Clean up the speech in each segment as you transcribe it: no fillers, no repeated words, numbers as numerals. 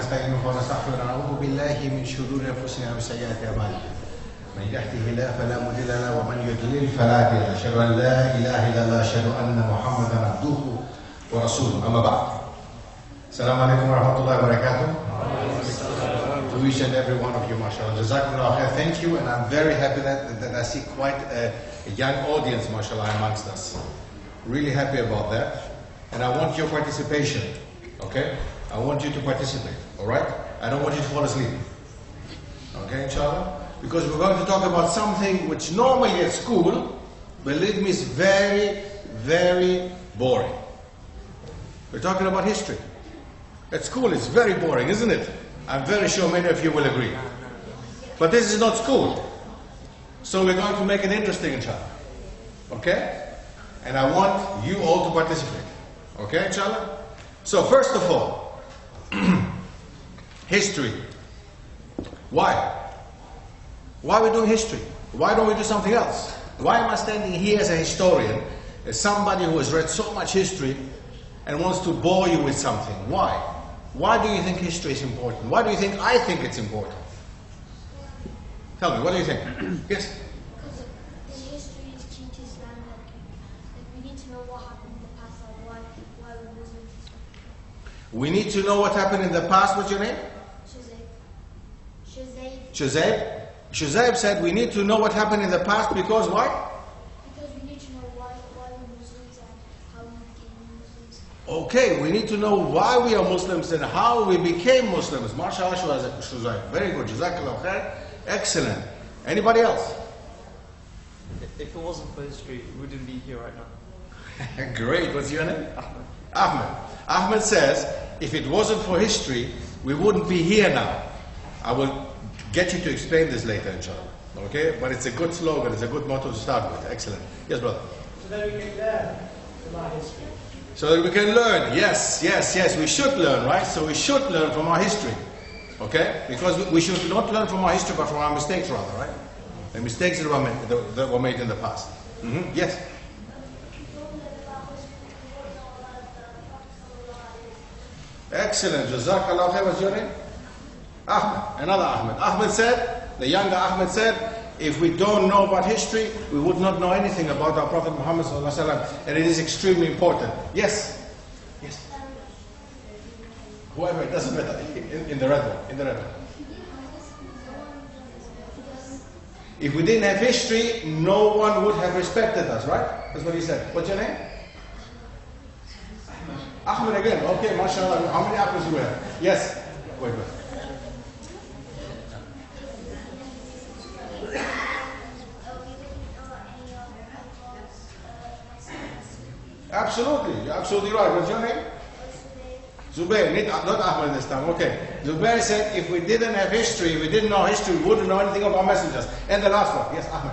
ونستعينه ونستغفره ونعوذ بالله من شرور انفسنا وسيئات اعمالنا. من يهده الله فلا مضل له ومن يضلل فلا هادي له. اشهد ان لا اله الا الله اشهد ان محمدا عبده ورسوله. اما بعد. Assalamu alaikum wa rahmatullahi wa barakatuh. To each and every one of you, mashallah. Jazakumullah khair. Thank you, and I'm very happy that I see quite a young audience, mashallah, amongst us. Really happy about that. And I want your participation, okay? I want you to participate, all right? I don't want you to fall asleep, okay, inshallah? Because we're going to talk about something which normally at school, believe me, is very, very boring. We're talking about history. At school, it's very boring, isn't it? I'm very sure many of you will agree. But this is not school. So we're going to make it interesting, inshallah. Okay? And I want you all to participate. Okay, inshallah? So first of all, history. Why? Why are we doing history? Why don't we do something else? Why am I standing here as a historian, as somebody who has read so much history and wants to bore you with something? Why? Why do you think history is important? Why do you think I think it's important? Tell me, what do you think? Yes? Because history is key to Islam. We need to know what happened in the past and why we're Muslims. We need to know what happened in the past. What's your name? Shuzaib. Shuzaib said we need to know what happened in the past because why? Because we need to know why we're Muslims and how we became Muslims. Okay, we need to know why we are Muslims and how we became Muslims. MashaAllah, Shuzaib. Very good. Jazakallah khair. Excellent. Anybody else? If it wasn't for history, we wouldn't be here right now. Great. What's your name? Ahmed. Ahmed says, if it wasn't for history, we wouldn't be here now. I will get you to explain this later, inshallah. Okay? But it's a good slogan, it's a good motto to start with. Excellent. Yes, brother? So that we can learn from our history. So that we can learn. Yes, yes, yes. We should learn, right? So we should learn from our history. Okay? Because we should not learn from our history, but from our mistakes rather, right? The mistakes that were made in the past. Yes? Excellent. Jazakallah khair. What's your name? Ahmed. Another Ahmed. Ahmed said, the younger Ahmed said, if we don't know about history, we would not know anything about our Prophet Muhammad sallallahu alaihi wasallam, and it is extremely important. Yes? Yes? Whoever, it doesn't matter. In the red one. In the red one. If we didn't have history, no one would have respected us, right? That's what he said. What's your name? Ahmed again. Okay, mashallah. How many Ahmeds do we have? Yes? Wait. Absolutely. You're absolutely right. What's your name? Zubair, not Ahmed this time. Okay. Zubair said if we didn't have history, if we didn't know history, we wouldn't know anything of our messengers. And the last one. Yes, Ahmed.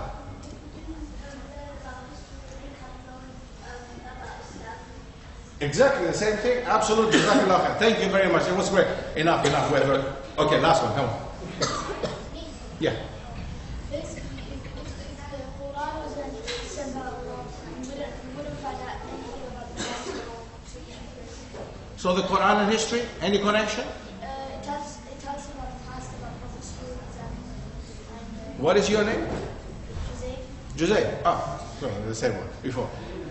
Exactly the same thing. Absolutely. Thank you very much. It was great. Enough. Okay, last one. Come on. Yeah. Basically, if the Quran was sent by Allah, we wouldn't find out anything about the past. So the Quran and history, any connection? It tells about the past, about Prophet and What is your name? Jose. Ah, sorry, the same one before.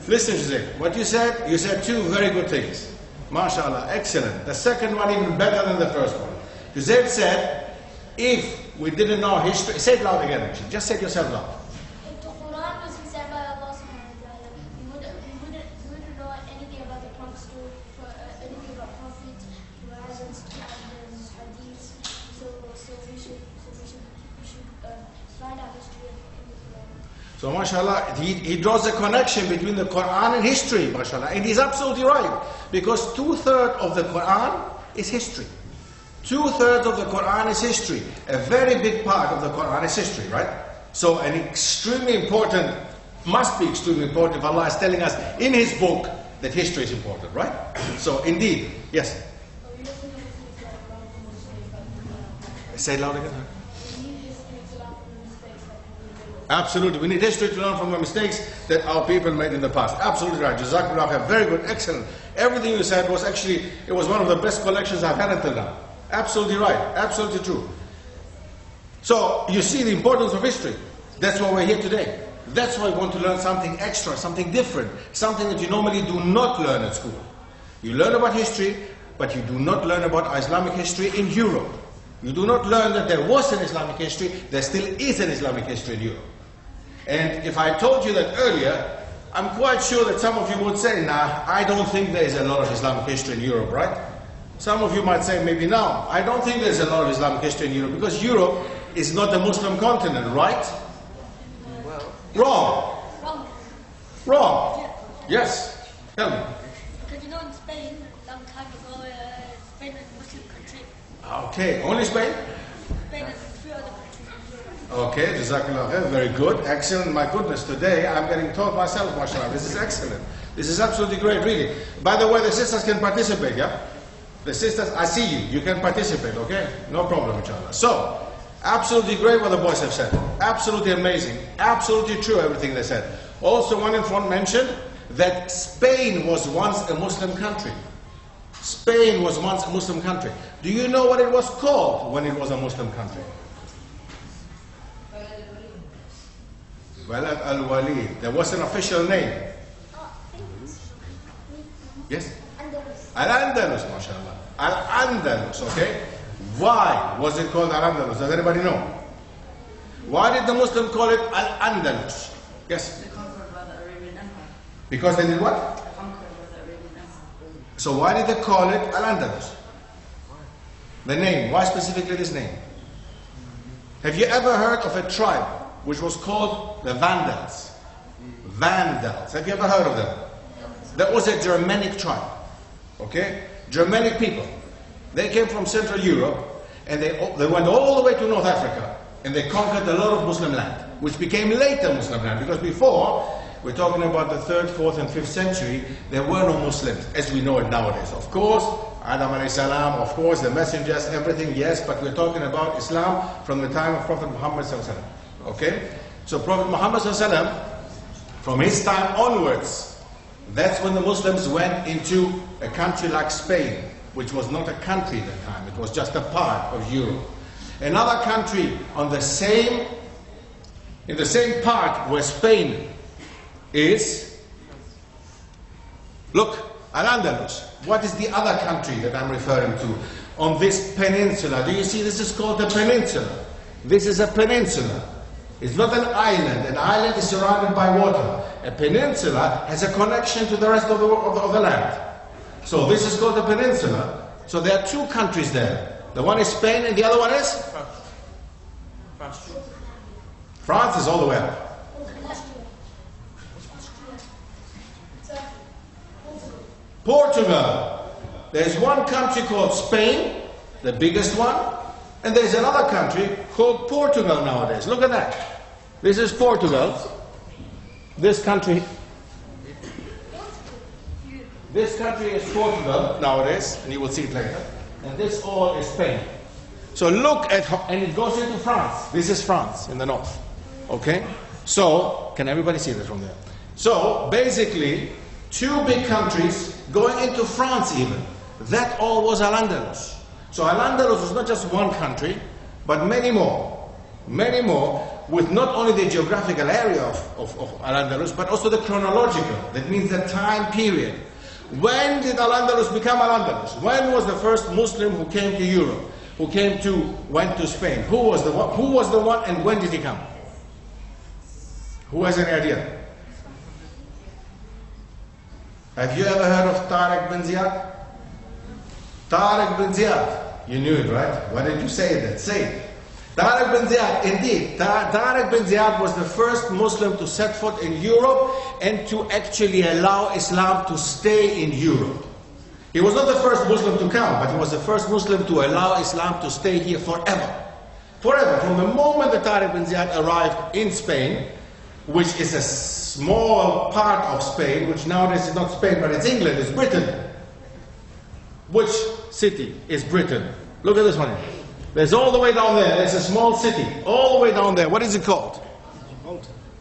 Listen, Jose, what you said two very good things. MashaAllah, excellent. The second one even better than the first one. Jose said, if we didn't know history, say it loud again actually, just say it yourself loud. If the Quran was sent by Allah subhanahu wa ta'ala, we wouldn't know anything about the Prophet, anything about prophets, horizons, and hadiths. So we should find out history in the Quran. So mashallah, he draws a connection between the Quran and history, mashallah. And he's absolutely right. Because 2/3 of the Quran is history. 2/3 of the Quran is history. A very big part of the Quran is history, right? So an extremely important, must be extremely important if Allah is telling us in His book that history is important, right? So indeed, yes. Say it loud again. Absolutely. We need history to learn from the mistakes that our people made in the past. Absolutely right. Jazakumullah khair. Very good. Excellent. Everything you said was actually, it was one of the best collections I've had until now. Absolutely right. Absolutely true. So you see the importance of history. That's why we're here today. That's why we want to learn something extra, something different, something that you normally do not learn at school. You learn about history, but you do not learn about Islamic history in Europe. You do not learn that there was an Islamic history, there still is an Islamic history in Europe. And if I told you that earlier, I'm quite sure that some of you would say, nah, I don't think there is a lot of Islamic history in Europe, right? Some of you might say, maybe no, I don't think there's a lot of Islamic history in Europe, because Europe is not a Muslim continent, right? Well, Wrong. Wrong. Wrong. Yeah. Yes. Tell me. Because you know in Spain, a long time ago, Spain was a Muslim country. Okay, only Spain? Spain and 3 other countries. Okay, Jazakallah khair, very good, excellent. My goodness, today I'm getting taught myself, mashallah. This is excellent. This is absolutely great, really. By the way, the sisters can participate, yeah? The sisters, I see you. You can participate, okay? No problem, inshallah. So, absolutely great what the boys have said. Absolutely amazing. Absolutely true, everything they said. Also, one in front mentioned that Spain was once a Muslim country. Spain was once a Muslim country. Do you know what it was called when it was a Muslim country? Balad al-Walid. There was an official name. Yes? Al-Andalus, mashallah. Al-Andalus, okay? Why was it called Al-Andalus? Does anybody know? Why did the Muslim call it Al-Andalus? Yes? They conquered by the Arabian Empire. Because they did what? They conquered by the Arabian Empire. So why did they call it Al-Andalus? The name. Why specifically this name? Have you ever heard of a tribe which was called the Vandals? Vandals. Have you ever heard of them? That was a Germanic tribe. Okay? Germanic people. They came from Central Europe and they went all the way to North Africa and they conquered a lot of Muslim land, which became later Muslim land, because before, we're talking about the 3rd, 4th and 5th century, there were no Muslims as we know it nowadays. Of course, Adam alayhi salam, of course, the messengers, everything, yes, but we're talking about Islam from the time of Prophet Muhammad sallallahu alaihi wasallam. Okay? So Prophet Muhammad sallallahu alaihi wasallam, from his time onwards, that's when the Muslims went into a country like Spain, which was not a country at the time, it was just a part of Europe. Another country in the same part where Spain is, look, Al-Andalus. What is the other country that I'm referring to on this peninsula? Do you see this is called a peninsula? This is a peninsula. It's not an island. An island is surrounded by water. A peninsula has a connection to the rest of the land. So this is called a peninsula. So there are 2 countries there. The one is Spain and the other one is? France. France is all the way up. Portugal. There's one country called Spain, the biggest one, and there's another country called Portugal nowadays. Look at that. This is Portugal. This country is Portugal nowadays, and you will see it later. And this all is Spain. So look at how, and it goes into France. This is France in the north. Okay? So, can everybody see this from there? So, basically, 2 big countries going into France even. That all was Al-Andalus. So Al-Andalus was not just one country, but many more, with not only the geographical area of Al-Andalus, but also the chronological. That means the time period. When did Al-Andalus become Al-Andalus? When was the first Muslim who came to Europe, went to Spain? Who was the one and when did he come? Who has any idea? Have you ever heard of Tariq bin Ziyad? Tariq bin Ziyad. You knew it, right? Why did you say that? Say it. Tariq bin Ziyad, indeed. Tariq bin Ziyad was the first Muslim to set foot in Europe and to actually allow Islam to stay in Europe. He was not the first Muslim to come, but he was the first Muslim to allow Islam to stay here forever. Forever. From the moment that Tariq bin Ziyad arrived in Spain, which is a small part of Spain, which nowadays is not Spain, but it's England, it's Britain. Which city is Britain? Look at this one here. There's all the way down there, there's a small city, all the way down there. What is it called?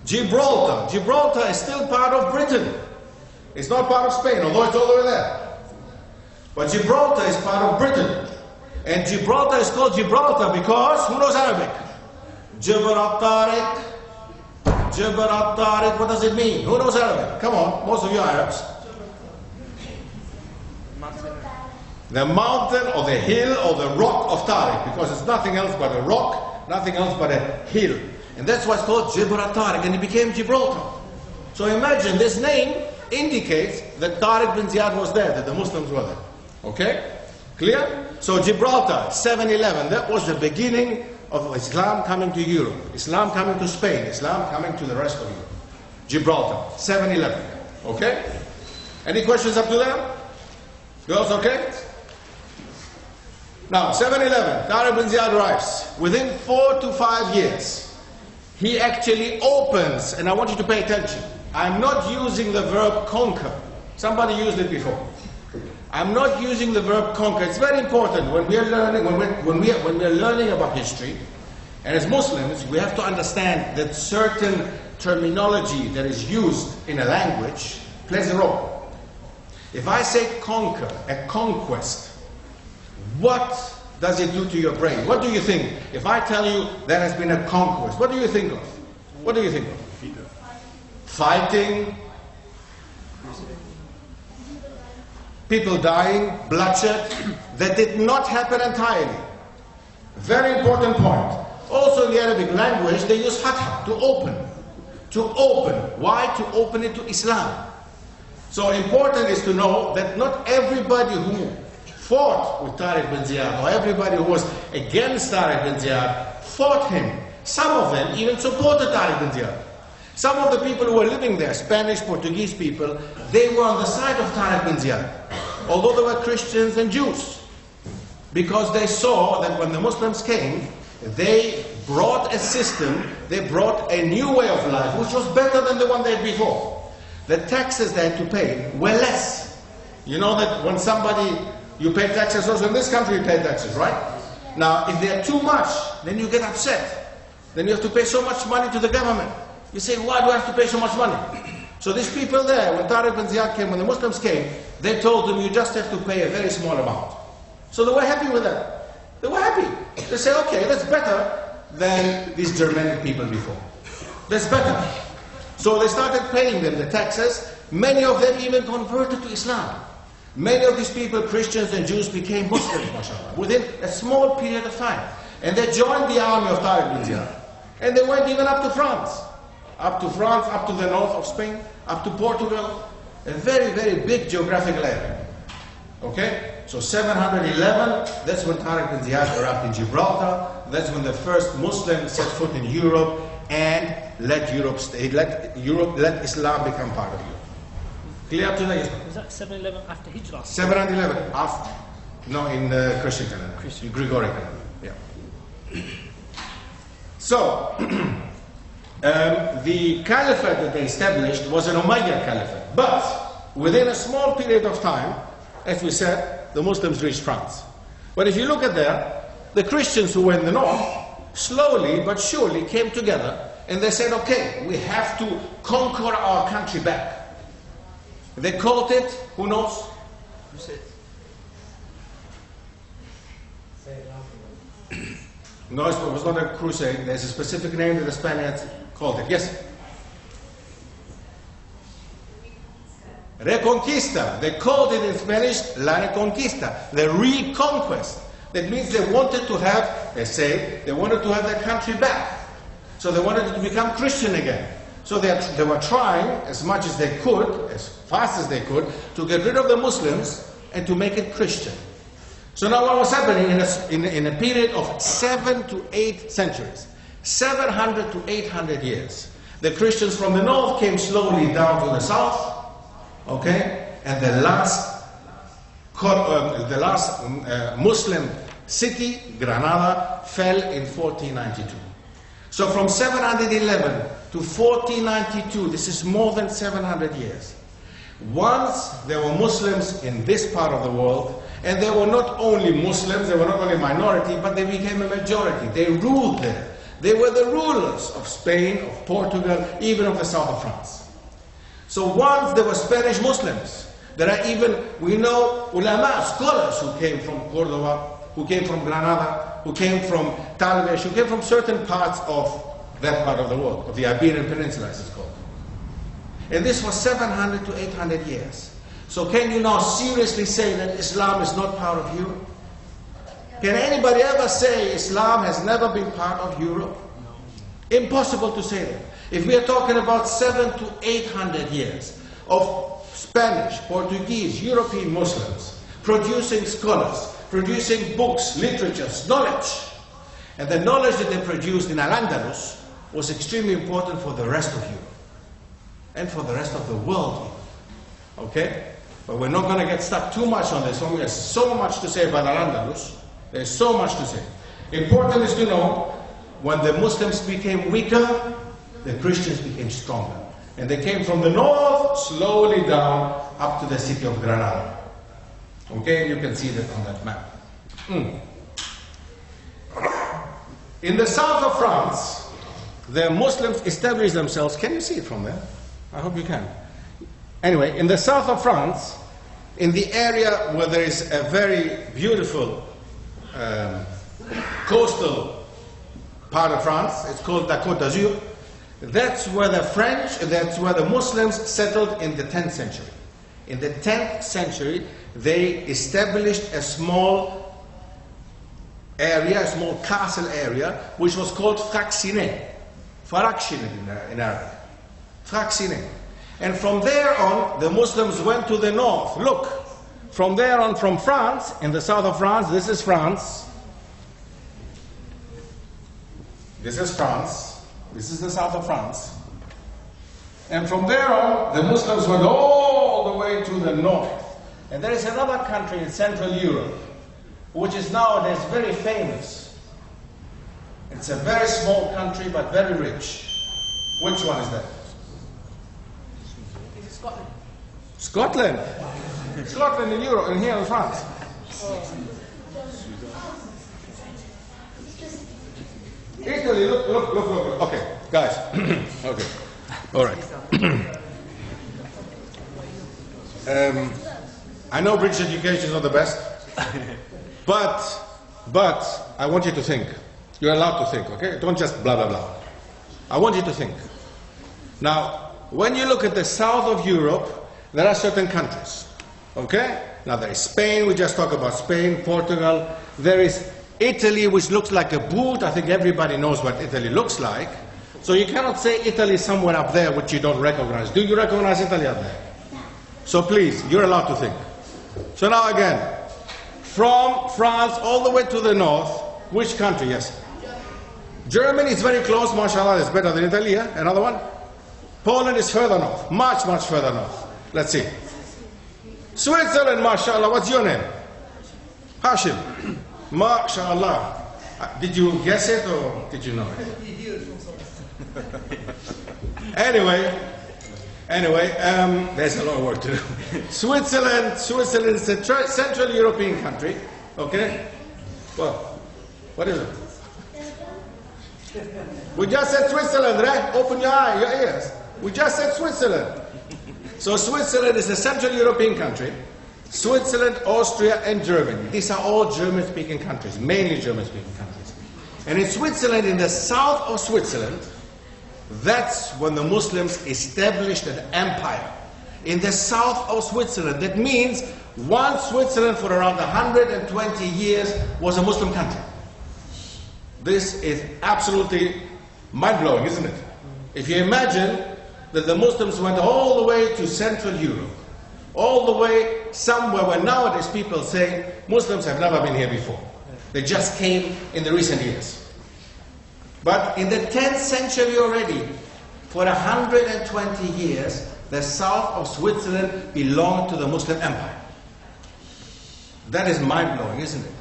Gibraltar. Gibraltar is still part of Britain. It's not part of Spain, although it's all the way there. But Gibraltar is part of Britain. And Gibraltar is called Gibraltar because, who knows Arabic? Jabr al-Tariq. Jabr al-Tariq, what does it mean? Who knows Arabic? Come on, most of you Arabs. The mountain or the hill or the rock of Tariq, because it's nothing else but a rock, nothing else but a hill. And that's why it's called Jabr al-Tariq, and it became Gibraltar. So imagine, this name indicates that Tariq bin Ziyad was there, that the Muslims were there. Okay? Clear? So Gibraltar, 711, that was the beginning of Islam coming to Europe, Islam coming to Spain, Islam coming to the rest of Europe. Gibraltar, 711. Okay? Any questions up to there? Girls, okay? Now, 711, Tariq bin Ziyad arrives. Within 4 to 5 years, he actually opens, and I want you to pay attention. I'm not using the verb conquer. Somebody used it before. I'm not using the verb conquer. It's very important when we are learning, when we are learning about history, and as Muslims, we have to understand that certain terminology that is used in a language plays a role. If I say conquer, a conquest, what does it do to your brain? What do you think? If I tell you there has been a conquest, what do you think of? What do you think of? Fighting, people dying, bloodshed. That did not happen entirely. Very important point. Also in the Arabic language, they use fatha, to open. To open. Why? To open it to Islam. So important is to know that not everybody who fought with Tariq bin Ziyad, or everybody who was against Tariq bin Ziyad, fought him. Some of them even supported Tariq bin Ziyad. Some of the people who were living there, Spanish, Portuguese people, they were on the side of Tariq bin Ziyad, although they were Christians and Jews, because they saw that when the Muslims came, they brought a system, they brought a new way of life, which was better than the one they had before. The taxes they had to pay were less. You know that when somebody, you pay taxes, also in this country you pay taxes, right? Now, if they are too much, then you get upset. Then you have to pay so much money to the government. You say, why do I have to pay so much money? So these people there, when Tariq bin Ziyad came, when the Muslims came, they told them, you just have to pay a very small amount. So they were happy with that. They were happy. They said, okay, that's better than these Germanic people before. That's better. So they started paying them the taxes. Many of them even converted to Islam. Many of these people, Christians and Jews, became Muslims, mashallah, within a small period of time. And they joined the army of Tariq bin Ziyad. And they went even up to France. Up to France, up to the north of Spain, up to Portugal. A very, very big geographical area. Okay? So 711, that's when Tariq bin Ziyad arrived in Gibraltar. That's when the first Muslims set foot in Europe and let Islam become part of Europe. Clear up to that? Was that 711 after Hijrah? 711 after. No, in the Christian calendar. In Gregorian calendar. Yeah. So, the caliphate that they established was an Umayyad caliphate. But within a small period of time, as we said, the Muslims reached France. But if you look at there, the Christians who were in the north, slowly but surely came together and they said, okay, we have to conquer our country back. They called it, who knows? No, it was not a crusade. There's a specific name that the Spaniards called it. Yes? Reconquista. They called it in Spanish La Reconquista, the reconquest. That means they wanted to have, they say, they wanted to have their country back. So they wanted it to become Christian again. So they were trying as much as they could, as fast as they could, to get rid of the Muslims and to make it Christian. So now what was happening in a period of 7 to 8 centuries, 700 to 800 years, the Christians from the north came slowly down to the south, okay, and the last Muslim city, Granada, fell in 1492. So from 711 to 1492, this is more than 700 years. Once there were Muslims in this part of the world, and they were not only Muslims, they were not only a minority, but they became a majority. They ruled there. They were the rulers of Spain, of Portugal, even of the south of France. So once there were Spanish Muslims, there are even, we know, ulama, scholars who came from Cordoba, who came from Granada, who came from Talvesh, who came from certain parts of that part of the world, of the Iberian Peninsula as it's called. And this was 700 to 800 years. So can you now seriously say that Islam is not part of Europe? Can anybody ever say Islam has never been part of Europe? Impossible to say that. If we are talking about 700 to 800 years of Spanish, Portuguese, European Muslims producing scholars, producing books, literatures, knowledge, and the knowledge that they produced in Al-Andalus was extremely important for the rest of Europe and for the rest of the world. Okay? But we're not going to get stuck too much on this. There's so much to say about Al-Andalus. There's so much to say. Important is to know, when the Muslims became weaker, the Christians became stronger. And they came from the north, slowly down, up to the city of Granada. Okay, you can see that on that map. In the south of France, the Muslims established themselves. Can you see it from there? I hope you can. Anyway, in the south of France, in the area where there is a very beautiful coastal part of France, it's called the Côte d'Azur. That's where the Muslims settled in the 10th century. In the 10th century, they established a small area, a small castle area, which was called Fraxinet. Fraxinet in Arabic. Fraxinet. And from there on, the Muslims went to the north. Look, from there on, from France, in the south of France, this is France. This is France. This is the south of France. And from there on, the Muslims went all the way to the north. And there is another country in Central Europe, which is nowadays very famous. It's a very small country, but very rich. Which one is that? Scotland. Scotland. Scotland in Europe, and here in France. Italy, look. Okay, guys. Okay. All right. I know British education is not the best, but I want you to think. You're allowed to think, okay? Don't just blah, blah, blah. I want you to think. Now, when you look at the south of Europe, there are certain countries, okay? Now, there is Spain, we just talked about Spain, Portugal. There is Italy, which looks like a boot. I think everybody knows what Italy looks like. So you cannot say Italy is somewhere up there which you don't recognize. Do you recognize Italy up there? So please, you're allowed to think. So now again, from France all the way to the north, which country? Yes. Germany is very close, mashallah, it's better than Italy. Yeah? Another one? Poland is further north, much further north. Let's see. Switzerland, mashallah, what's your name? Hashim. Mashallah. Did you guess it or did you know it? Anyway, there's a lot of work to do. Switzerland is a Central European country. Okay? Well, what is it? We just said Switzerland, right? Open your eye, your ears. We just said Switzerland. So Switzerland is a Central European country. Switzerland, Austria, and Germany. These are all German-speaking countries, mainly German-speaking countries. And in Switzerland, in the south of Switzerland, that's when the Muslims established an empire. In the south of Switzerland, that means one Switzerland for around 120 years was a Muslim country. This is absolutely mind-blowing, isn't it? If you imagine that the Muslims went all the way to Central Europe, all the way somewhere where nowadays people say Muslims have never been here before. They just came in the recent years. But in the 10th century already, for 120 years, the south of Switzerland belonged to the Muslim Empire. That is mind-blowing, isn't it?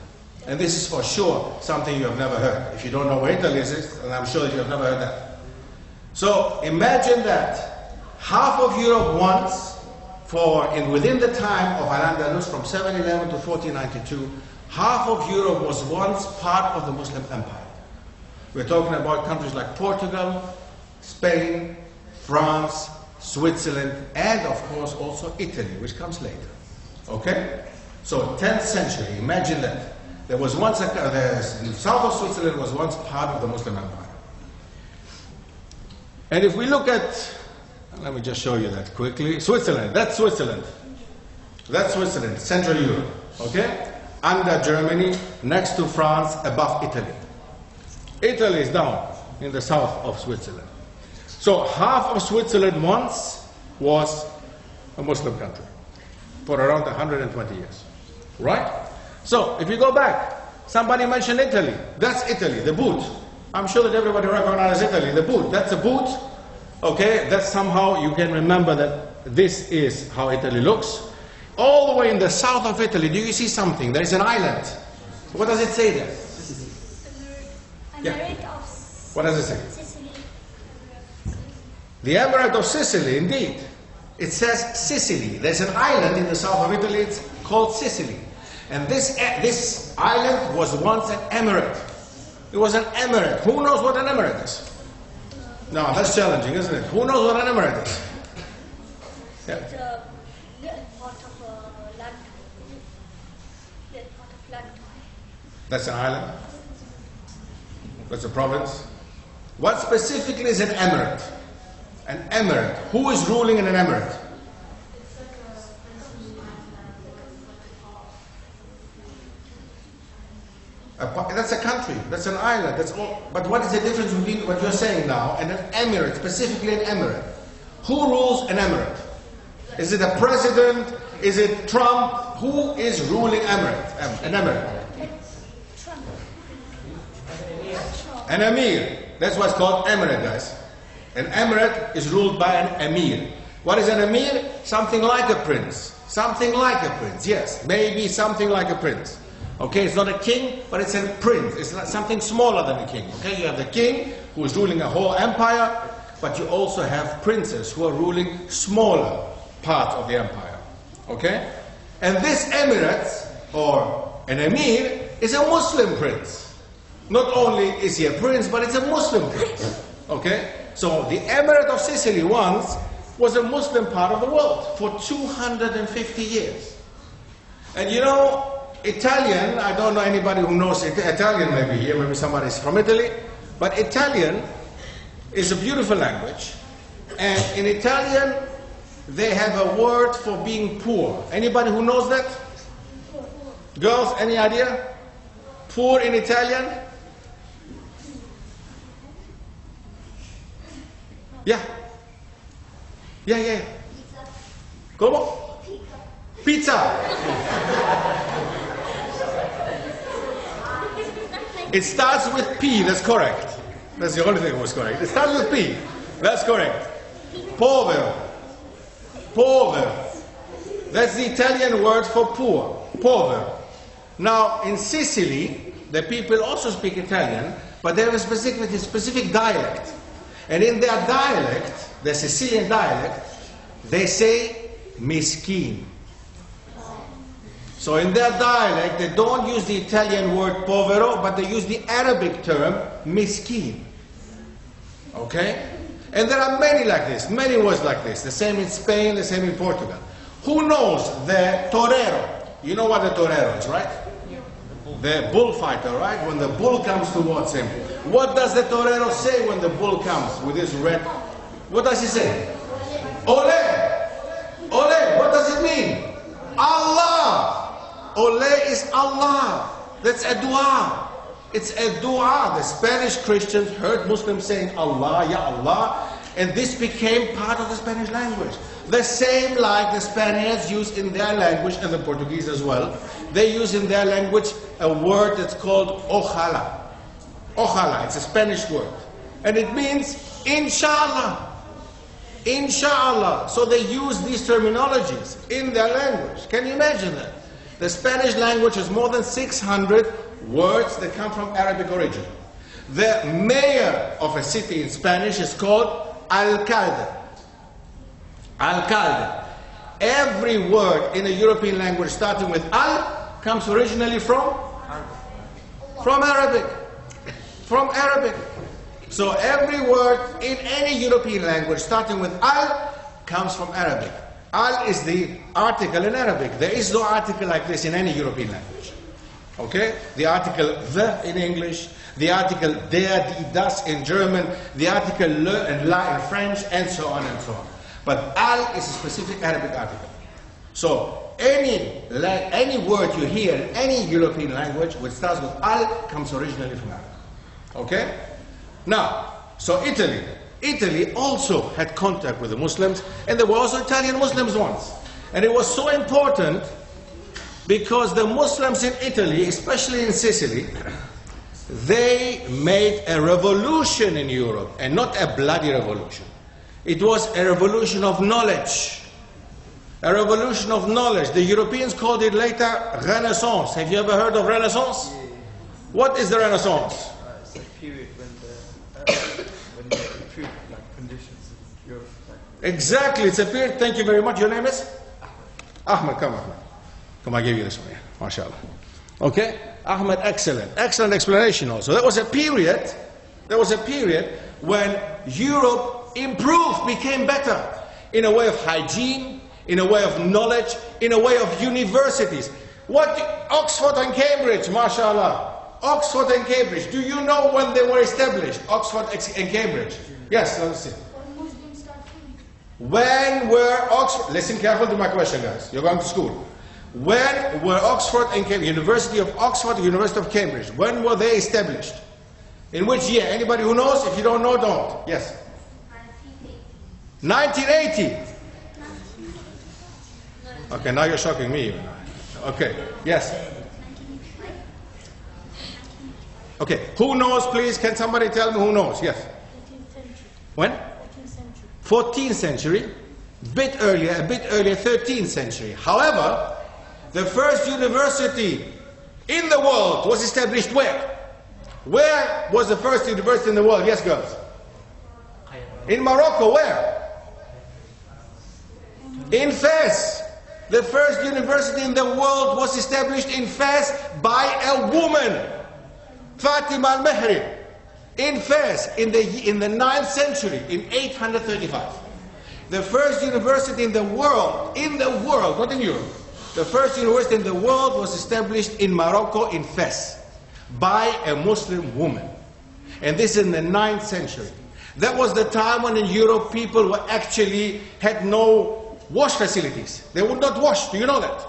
And this is for sure something you have never heard. If you don't know where Italy is, and I'm sure that you have never heard that. So imagine that half of Europe once, within the time of Al-Andalus, from 711 to 1492, half of Europe was once part of the Muslim Empire. We're talking about countries like Portugal, Spain, France, Switzerland, and of course also Italy, which comes later. Okay? So 10th century, imagine that. There was once the south of Switzerland was once part of the Muslim Empire. And if we look at, let me just show you that quickly. Switzerland, that's Switzerland. That's Switzerland, Central Europe, okay? Under Germany, next to France, above Italy. Italy is down in the south of Switzerland. So half of Switzerland once was a Muslim country for around 120 years, right? So if you go back, somebody mentioned Italy. That's Italy, the boot. I'm sure that everybody recognizes Italy, the boot. That's a boot. Okay, that's somehow you can remember that this is how Italy looks. All the way in the south of Italy, do you see something? There is an island. What does it say there? Yeah. What does it say? Sicily. The Emirate of Sicily, indeed. It says Sicily. There's an island in the south of Italy, it's called Sicily. And this island was once an emirate. It was an emirate. Who knows what an emirate is? No, that's challenging, isn't it? Who knows what an emirate is? Yeah. It's a little part of land. Little part of land. That's an island. That's a province. What specifically is an emirate? An emirate. Who is ruling in an emirate? That's a country, that's an island, that's all. But what is the difference between what you're saying now and an emirate, specifically an emirate? Who rules an emirate? Is it a president? Is it Trump? Who is ruling emirate? An emirate? Trump. An emir. That's what's called emirate, guys. An emirate is ruled by an emir. What is an emir? Something like a prince. Something like a prince, yes. Maybe something like a prince. Okay, it's not a king, but it's a prince. It's not something smaller than a king. Okay, you have the king who is ruling a whole empire, but you also have princes who are ruling smaller parts of the empire. Okay? And this emirate, or an emir, is a Muslim prince. Not only is he a prince, but it's a Muslim prince. Okay? So the Emirate of Sicily once was a Muslim part of the world for 250 years. And you know, Italian, I don't know anybody who knows Italian maybe here, maybe somebody is from Italy, but Italian is a beautiful language. And in Italian, they have a word for being poor. Anybody who knows that? Girls, any idea? Poor in Italian? Yeah. Yeah. ¿Cómo? Pizza. It starts with P, that's correct. That's the only thing that was correct. It starts with P, that's correct. Povero. Povero. That's the Italian word for poor. Povero. Now, in Sicily, the people also speak Italian, but they have a specific dialect. And in their dialect, the Sicilian dialect, they say miskin. So in their dialect, they don't use the Italian word povero, but they use the Arabic term miskin. Okay? And there are many like this, many words like this. The same in Spain, the same in Portugal. Who knows the torero? You know what the torero is, right? The bullfighter, right? When the bull comes towards him. What does the torero say when the bull comes with his red? What does he say? Ole! Ole! What does it mean? Allah! Ole is Allah. That's a dua. It's a dua. The Spanish Christians heard Muslims saying Allah, Ya Allah, and this became part of the Spanish language. The same like the Spaniards use in their language, and the Portuguese as well. They use in their language a word that's called ojalá. Ojalá, it's a Spanish word. And it means inshallah. Inshallah. So they use these terminologies in their language. Can you imagine that? The Spanish language has more than 600 words that come from Arabic origin. The mayor of a city in Spanish is called alcalde. Alcalde. Every word in a European language starting with al comes originally from Arabic. From Arabic. So every word in any European language starting with al comes from Arabic. Al is the article in Arabic. There is no article like this in any European language. Okay? The article the in English, the article der, die, das in German, the article le and la in French, and so on and so on. But al is a specific Arabic article. So any word you hear in any European language which starts with al comes originally from Arabic. Okay? Now, so Italy also had contact with the Muslims, and there were also Italian Muslims once. And it was so important because the Muslims in Italy, especially in Sicily, they made a revolution in Europe, and not a bloody revolution. It was a revolution of knowledge. A revolution of knowledge. The Europeans called it later Renaissance. Have you ever heard of Renaissance? What is the Renaissance? It's a period when they improved conditions in Europe. Exactly, it's a period. Thank you very much. Your name is? Ahmed, come Ahmed. Come, I give you this one here. MashaAllah. Okay? Ahmed, excellent. Excellent explanation also. There was a period when Europe improved, became better in a way of hygiene, in a way of knowledge, in a way of universities. What Oxford and Cambridge, mashallah. Oxford and Cambridge. Do you know when they were established? Oxford and Cambridge. Yes, let's see. When were Oxford, listen carefully to my question, guys. You're going to school. When were Oxford and Cambridge, University of Oxford, University of Cambridge, when were they established? In which year? Anybody who knows? If you don't know, don't. Yes. 1980. Okay, now you're shocking me. Okay, yes. Okay, who knows, please? Can somebody tell me who knows? Yes. 14th century. When? 14th century. A bit earlier, 13th century. However, the first university in the world was established where? Where was the first university in the world? Yes, girls. In Morocco, where? In Fez. The first university in the world was established in Fez by a woman, Fatima al-Mahri, in Fez in the 9th century, in 835. The first university in the world, not in Europe, the first university in the world was established in Morocco, in Fez, by a Muslim woman. And this is in the 9th century. That was the time when in Europe people had no wash facilities. They would not wash. Do you know that?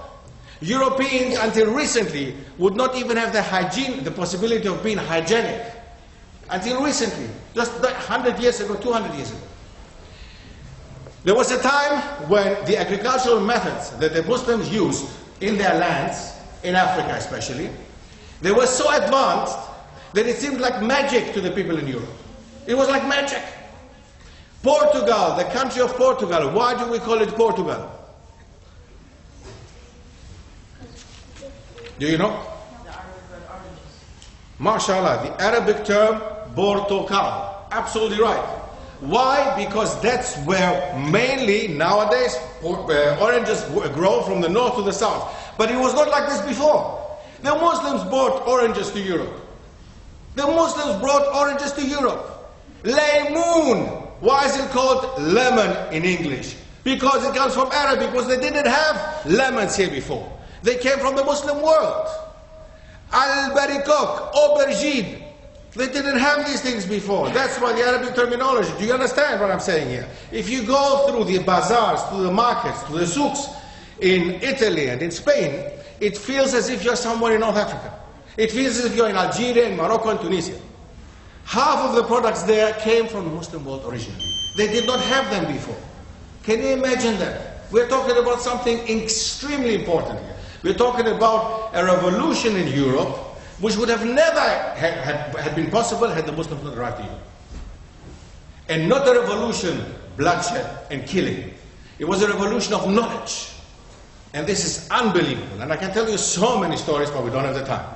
Europeans until recently would not even have the possibility of being hygienic. Until recently, just 100 years ago, 200 years ago. There was a time when the agricultural methods that the Muslims used in their lands, in Africa especially, they were so advanced that it seemed like magic to the people in Europe. It was like magic. Portugal, the country of Portugal, why do we call it Portugal? Do you know? The Arabic word oranges. MashaAllah, the Arabic term Portugal. Absolutely right. Why? Because that's where mainly nowadays oranges grow from the north to the south. But it was not like this before. The Muslims brought oranges to Europe. The Muslims brought oranges to Europe. Laymoon. Why is it called lemon in English? Because it comes from Arabic, because they didn't have lemons here before. They came from the Muslim world. Al-barikok, aubergine. They didn't have these things before. That's why the Arabic terminology. Do you understand what I'm saying here? If you go through the bazaars, to the markets, to the souks in Italy and in Spain, it feels as if you're somewhere in North Africa. It feels as if you're in Algeria, in Morocco, and Tunisia. Half of the products there came from the Muslim world originally. They did not have them before. Can you imagine that? We're talking about something extremely important here. We're talking about a revolution in Europe which would have never had been possible had the Muslims not arrived to Europe. And not a revolution, bloodshed and killing. It was a revolution of knowledge. And this is unbelievable. And I can tell you so many stories, but we don't have the time.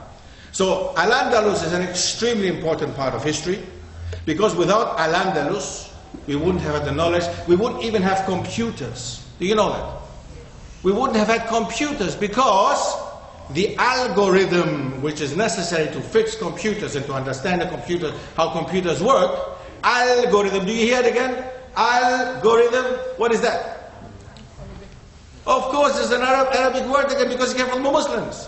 So Al-Andalus is an extremely important part of history, because without Al-Andalus, we wouldn't have had the knowledge. We wouldn't even have computers. Do you know that? We wouldn't have had computers because the algorithm which is necessary to fix computers and to understand the computer, how computers work, algorithm, do you hear it again? Algorithm, what is that? Of course, it's an Arabic word again because it came from the Muslims.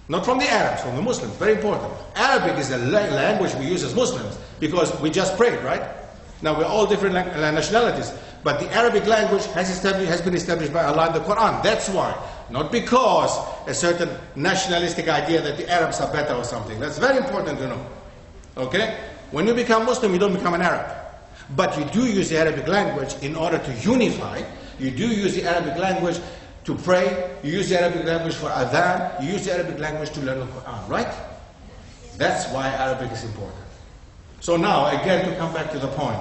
Not from the Arabs, from the Muslims. Very important. Arabic is the language we use as Muslims because we just prayed, right? Now we're all different nationalities, but the Arabic language has been established by Allah in the Quran. That's why. Not because a certain nationalistic idea that the Arabs are better or something. That's very important to know. Okay? When you become Muslim, you don't become an Arab. But you do use the Arabic language in order to unify. You do use the Arabic language to pray. You use the Arabic language for adhan. You use the Arabic language to learn the Quran, right? That's why Arabic is important. So now, again, to come back to the point.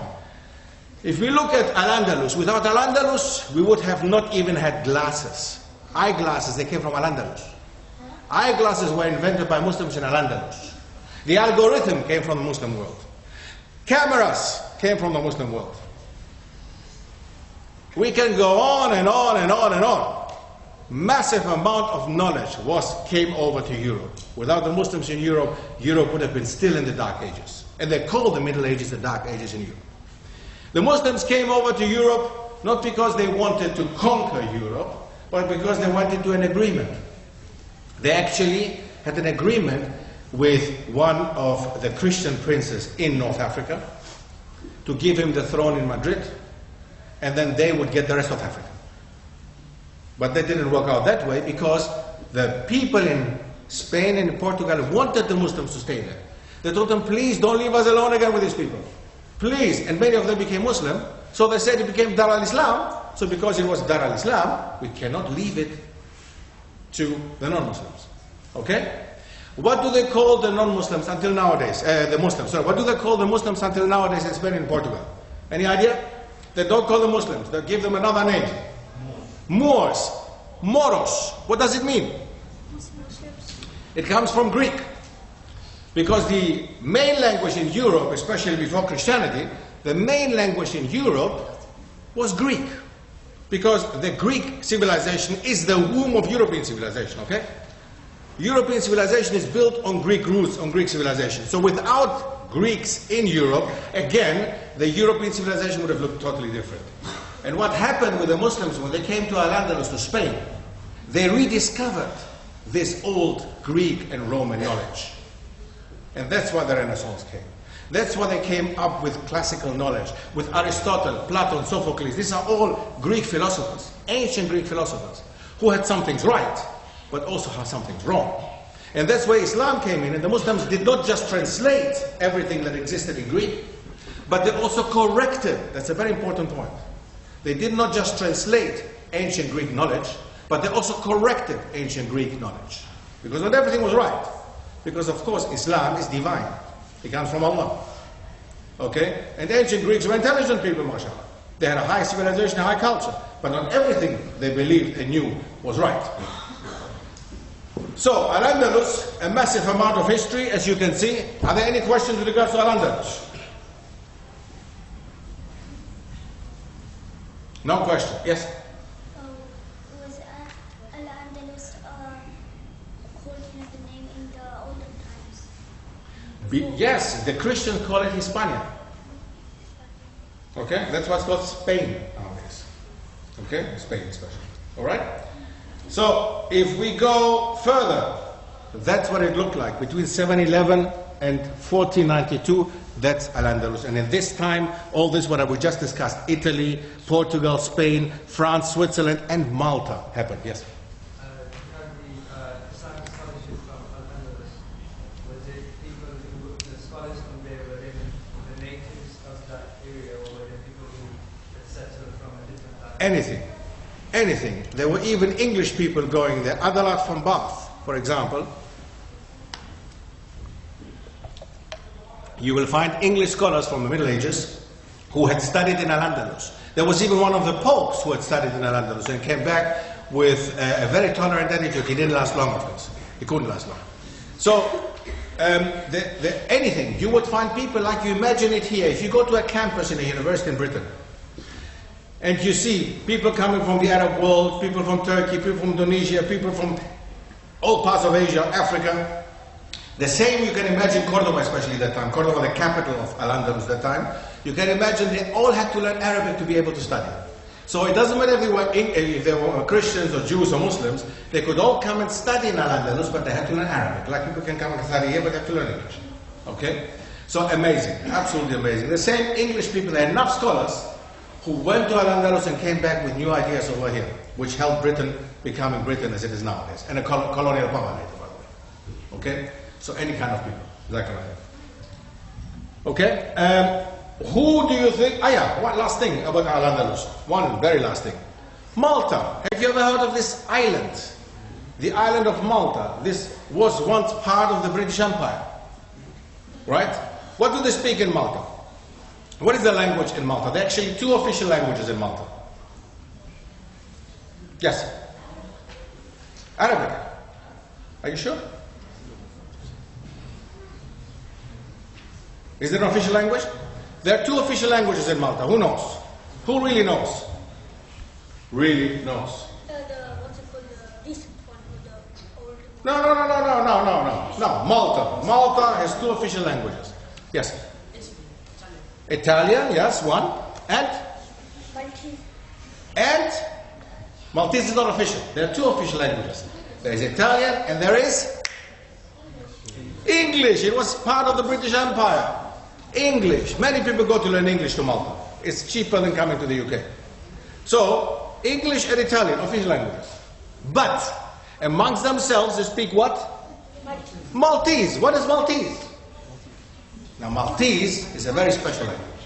If we look at Al-Andalus, without Al-Andalus, we would have not even had glasses. Eyeglasses, they came from Al-Andalus. Eyeglasses were invented by Muslims in Al-Andalus. The algorithm came from the Muslim world. Cameras came from the Muslim world. We can go on and on and on and on. Massive amount of knowledge came over to Europe. Without the Muslims in Europe, Europe would have been still in the Dark Ages. And they called the Middle Ages the Dark Ages in Europe. The Muslims came over to Europe not because they wanted to conquer Europe, but because they wanted to an agreement. They actually had an agreement with one of the Christian princes in North Africa to give him the throne in Madrid, and then they would get the rest of Africa. But that didn't work out that way because the people in Spain and Portugal wanted the Muslims to stay there. They told them, please don't leave us alone again with these people. Please. And many of them became Muslim. So they said it became Dar al-Islam. So because it was Dar al-Islam, we cannot leave it to the non-Muslims. Okay? What do they call the non-Muslims until nowadays? The Muslims. Sorry. What do they call the Muslims until nowadays in Spain and Portugal? Any idea? They don't call them Muslims. They give them another name. Moors. Moros. What does it mean? It comes from Greek. Because the main language in Europe, especially before Christianity, the main language in Europe was Greek. Because the Greek civilization is the womb of European civilization, okay? European civilization is built on Greek roots, on Greek civilization. So without Greeks in Europe, again, the European civilization would have looked totally different. And what happened with the Muslims when they came to Al-Andalus, to Spain, they rediscovered this old Greek and Roman knowledge. And that's why the Renaissance came. That's why they came up with classical knowledge, with Aristotle, Plato, Sophocles. These are all Greek philosophers, ancient Greek philosophers, who had some things right, but also had some things wrong. And that's where Islam came in, and the Muslims did not just translate everything that existed in Greek, but they also corrected. That's a very important point. They did not just translate ancient Greek knowledge, but they also corrected ancient Greek knowledge. Because not everything was right. Because of course Islam is divine. It comes from Allah. Okay? And ancient Greeks were intelligent people, mashallah. They had a high civilization, a high culture. But not everything they believed and knew was right. So, Al-Andalus, a massive amount of history, as you can see. Are there any questions with regards to Al-Andalus? No question. Yes? Was Al-Andalus called the name in the olden times? Yes, the Christians call it Hispania. Okay? That's what's called Spain nowadays. Okay? Spain especially. Alright? So, if we go further, that's what it looked like. Between 711 and 1492, that's Al-Andalus. And in this time, all this what we just discussed, Italy, Portugal, Spain, France, Switzerland, and Malta happened. Yes? Islamic scholarship from Al-Andalus, was it people who, the scholars from there were even the natives of that area, or were there people who had settled from a different land? Anything. Anything. There were even English people going there. Adalat from Bath, for example. You will find English scholars from the Middle Ages who had studied in Al-Andalus. There was even one of the popes who had studied in Al-Andalus and came back with a very tolerant attitude. He didn't last long, of course. He couldn't last long. So, anything. You would find people like you imagine it here. If you go to a campus in a university in Britain, and you see people coming from the Arab world, people from Turkey, people from Indonesia, people from all parts of Asia, Africa. The same you can imagine Cordoba, especially at that time. Cordoba, the capital of Al-Andalus at that time. You can imagine they all had to learn Arabic to be able to study. So it doesn't matter if they were Christians or Jews or Muslims, they could all come and study in Al-Andalus, but they had to learn Arabic. Like people can come and study here, but they have to learn English. Okay? So amazing, absolutely amazing. The same English people, there are enough scholars who went to Al-Andalus and came back with new ideas over here, which helped Britain becoming Britain as it is nowadays, and a colonial power later, by the way. Okay? So any kind of people. Exactly right. Okay? Who do you think? One last thing about Al-Andalus. One very last thing. Malta. Have you ever heard of this island? The island of Malta. This was once part of the British Empire. Right? What do they speak in Malta? What is the language in Malta? There are actually two official languages in Malta. Yes? Arabic. Are you sure? Is there an official language? There are two official languages in Malta. Who knows? Who really knows? Really knows? What's it called? The recent one with the old... No. Malta. Malta has two official languages. Yes? Italian, yes, one. And? Maltese. And? Maltese is not official. There are two official languages. There is Italian and there is? English. It was part of the British Empire. English. Many people go to learn English to Malta. It's cheaper than coming to the UK. So, English and Italian, official languages. But, amongst themselves, they speak what? Maltese. Maltese. What is Maltese? Now, Maltese is a very special language.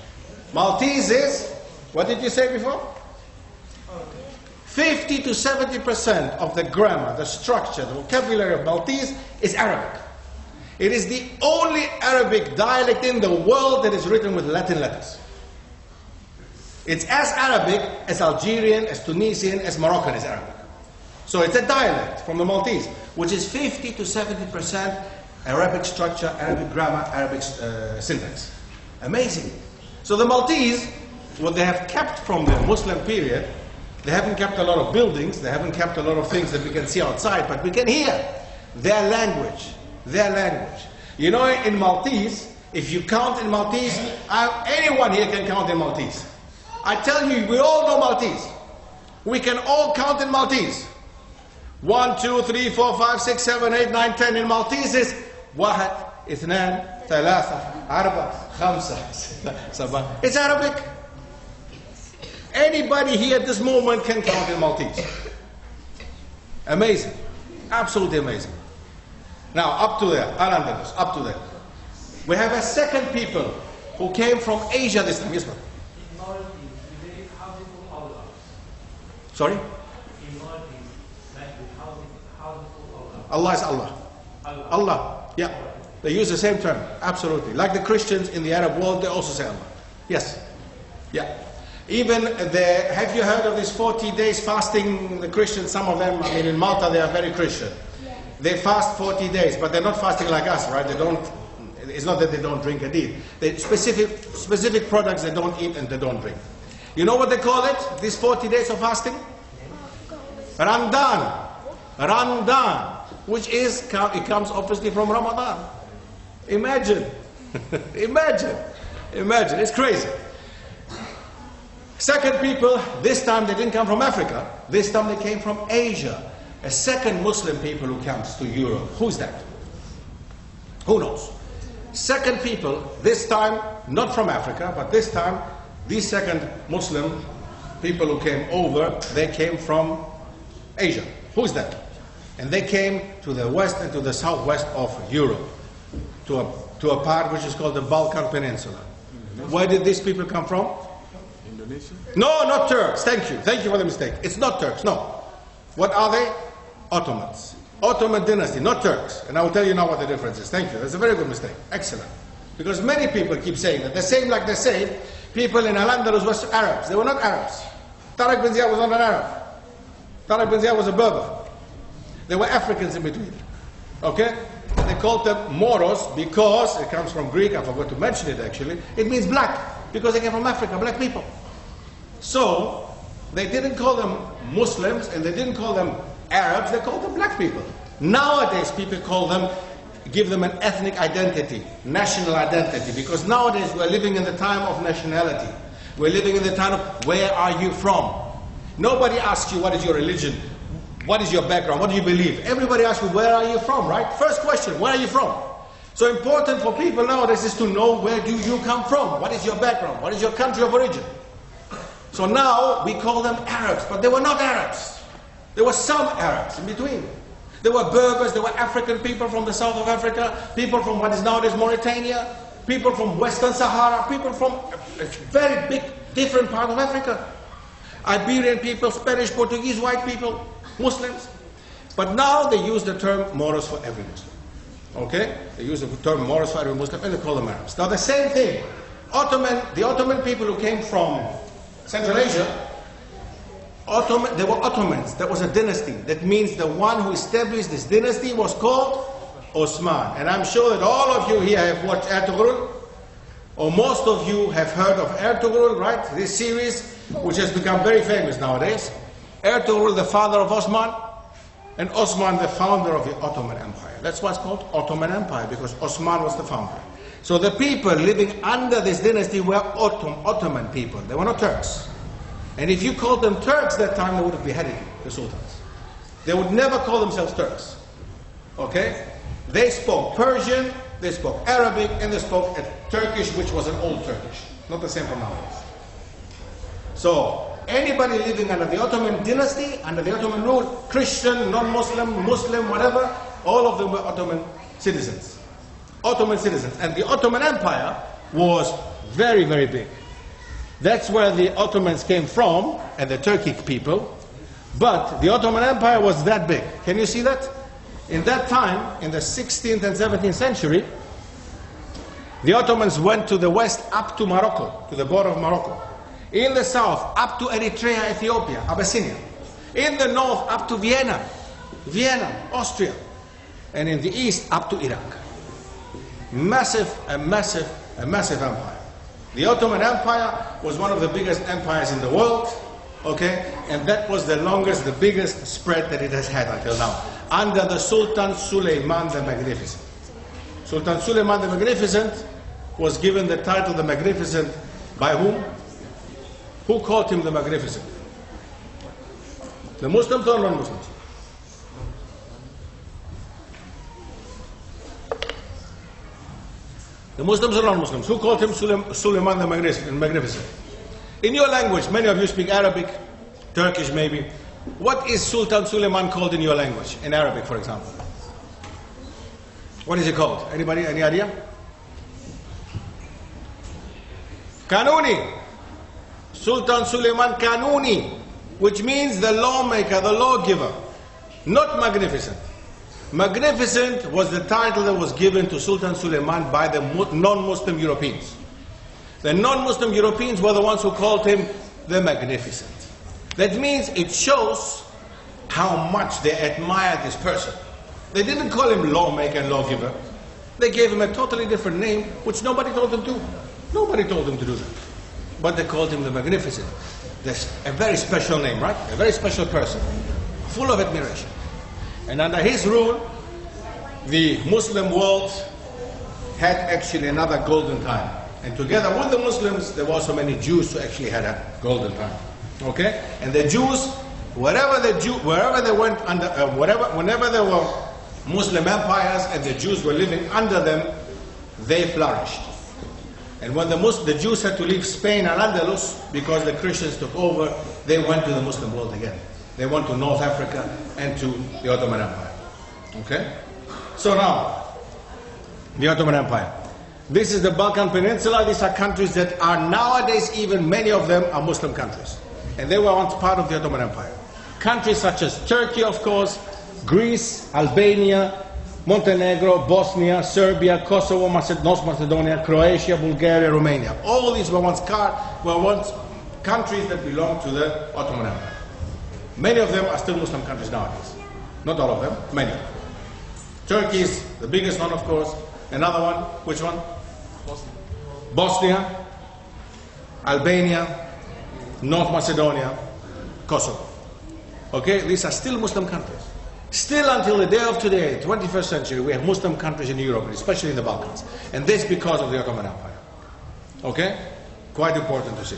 Maltese is, what did you say before? 50 to 70% of the grammar, the structure, the vocabulary of Maltese is Arabic. It is the only Arabic dialect in the world that is written with Latin letters. It's as Arabic as Algerian, as Tunisian, as Moroccan is Arabic. So it's a dialect from the Maltese, which is 50 to 70% Arabic structure, Arabic grammar, Arabic syntax. Amazing. So the Maltese, what they have kept from the Muslim period, they haven't kept a lot of buildings, they haven't kept a lot of things that we can see outside, but we can hear their language. Their language. You know, in Maltese, if you count in Maltese, anyone here can count in Maltese. I tell you, we all know Maltese. We can all count in Maltese. 1, 2, 3, 4, 5, 6, 7, 8, 9, 10. In Maltese is 1, 2, 3, 4, 5, 6, 7. It's Arabic. Anybody here at this moment can count in Maltese. Amazing. Absolutely amazing. Now, up to there, Al-Andalus, up to there. We have a second people who came from Asia this time. Yes, ma'am. In Maltese, how do you call Allah? Sorry? In Maltese language, how do you call Allah? Allah is Allah. Allah. Yeah. They use the same term. Absolutely. Like the Christians in the Arab world, they also say Allah. Yes. Yeah. Even have you heard of this 40 days fasting? The Christians, some of them, I mean in Malta, they are very Christian. They fast 40 days, but they're not fasting like us, right? They don't, it's not that they don't drink and eat. They specific products they don't eat and they don't drink. You know what they call it? These 40 days of fasting? Ramadan. Ramadan. Which is, it comes obviously from Ramadan. Imagine. Imagine. It's crazy. Second people, this time they didn't come from Africa. This time they came from Asia. A second Muslim people who comes to Europe. Who's that? Who knows? Second people, this time not from Africa, but this time these second Muslim people who came over, they came from Asia. Who's that? And they came to the west and to the southwest of Europe, to a part which is called the Balkan Peninsula. Where did these people come from? Indonesia? No, not Turks. Thank you. Thank you for the mistake. It's not Turks, no. What are they? Ottomans. Ottoman dynasty, not Turks. And I will tell you now what the difference is. Thank you. That's a very good mistake. Excellent. Because many people keep saying that. The same like they say, people in Al-Andalus were Arabs. They were not Arabs. Tariq bin Ziyad was not an Arab. Tariq bin Ziyad was a Berber. There were Africans in between. Okay? They called them Moros because, it comes from Greek, I forgot to mention it actually, it means black. Because they came from Africa, black people. So, they didn't call them Muslims and they didn't call them Arabs, they called them black people. Nowadays people call them, give them an ethnic identity, national identity, because nowadays we're living in the time of nationality. We're living in the time of where are you from? Nobody asks you, what is your religion? What is your background? What do you believe? Everybody asks you, where are you from, right? First question, where are you from? So important for people nowadays is to know, where do you come from? What is your background? What is your country of origin? So now we call them Arabs, but they were not Arabs. There were some Arabs in between. There were Berbers, there were African people from the south of Africa, people from what is nowadays Mauritania, people from Western Sahara, people from a very big, different part of Africa. Iberian people, Spanish, Portuguese, white people, Muslims. But now they use the term Moros for every Muslim. Okay? They use the term Moros for every Muslim and they call them Arabs. Now the same thing, the Ottoman people who came from Central Asia, they were Ottomans. That was a dynasty. That means the one who established this dynasty was called Osman. And I'm sure that all of you here have watched Ertugrul, or most of you have heard of Ertugrul, right? This series, which has become very famous nowadays. Ertugrul, the father of Osman, and Osman, the founder of the Ottoman Empire. That's why it's called Ottoman Empire, because Osman was the founder. So the people living under this dynasty were Ottoman people. They were not Turks. And if you called them Turks that time, they would have beheaded you, the sultans. They would never call themselves Turks. Okay? They spoke Persian, they spoke Arabic, and they spoke Turkish, which was an old Turkish. Not the same from nowadays. So, anybody living under the Ottoman dynasty, under the Ottoman rule, Christian, non-Muslim, Muslim, whatever, all of them were Ottoman citizens. Ottoman citizens. And the Ottoman Empire was very, very big. That's where the Ottomans came from, and the Turkic people. But the Ottoman Empire was that big. Can you see that? In that time, in the 16th and 17th century, the Ottomans went to the west up to Morocco, to the border of Morocco. In the south, up to Eritrea, Ethiopia, Abyssinia. In the north, up to Vienna, Austria. And in the east, up to Iraq. Massive empire. The Ottoman Empire was one of the biggest empires in the world, okay? And that was the longest, the biggest spread that it has had until now. Under the Sultan Suleiman the Magnificent. Sultan Suleiman the Magnificent was given the title the Magnificent by whom? Who called him the Magnificent? The Muslims or non-Muslims? The Muslims or non-Muslims? Who called him Suleiman the Magnificent? In your language, many of you speak Arabic, Turkish maybe. What is Sultan Suleiman called in your language? In Arabic, for example. What is he called? Anybody? Any idea? Kanuni. Sultan Suleiman Kanuni, which means the lawmaker, the lawgiver. Not magnificent. Magnificent was the title that was given to Sultan Suleiman by the non-Muslim Europeans. The non-Muslim Europeans were the ones who called him the Magnificent. That means it shows how much they admired this person. They didn't call him lawmaker and lawgiver. They gave him a totally different name, which nobody told them to. Nobody told them to do that. But they called him the Magnificent. That's a very special name, right? A very special person, full of admiration. And under his rule, the Muslim world had actually another golden time. And together with the Muslims, there were so many Jews who actually had a golden time. Okay? And the Jews, wherever they went under, whenever there were Muslim empires and the Jews were living under them, they flourished. And when the Jews had to leave Spain and Andalus because the Christians took over, they went to the Muslim world again. They went to North Africa and to the Ottoman Empire. Okay? So now, the Ottoman Empire. This is the Balkan Peninsula. These are countries that are nowadays, even many of them are Muslim countries. And they were once part of the Ottoman Empire. Countries such as Turkey, of course, Greece, Albania, Montenegro, Bosnia, Serbia, Kosovo, North Macedonia, Croatia, Bulgaria, Romania. All these were once countries that belonged to the Ottoman Empire. Many of them are still Muslim countries nowadays. Not all of them, many. Turkey is the biggest one, of course. Another one, which one? Bosnia, Albania, North Macedonia, Kosovo. Okay, these are still Muslim countries. Still until the day of today, 21st century, we have Muslim countries in Europe, especially in the Balkans. And this because of the Ottoman Empire. Okay? Quite important to see.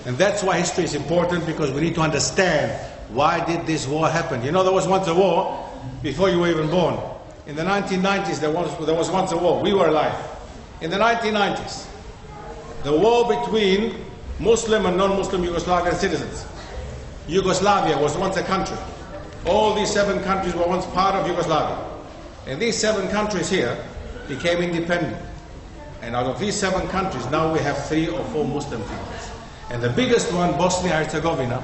And that's why history is important, because we need to understand why did this war happen. You know, there was once a war before you were even born. In the 1990s, there was once a war. We were alive. In the 1990s, the war between Muslim and non-Muslim Yugoslavian citizens. Yugoslavia was once a country. All these 7 countries were once part of Yugoslavia. And these 7 countries here became independent. And out of these 7 countries, now we have 3 or 4 Muslim countries. And the biggest one, Bosnia-Herzegovina,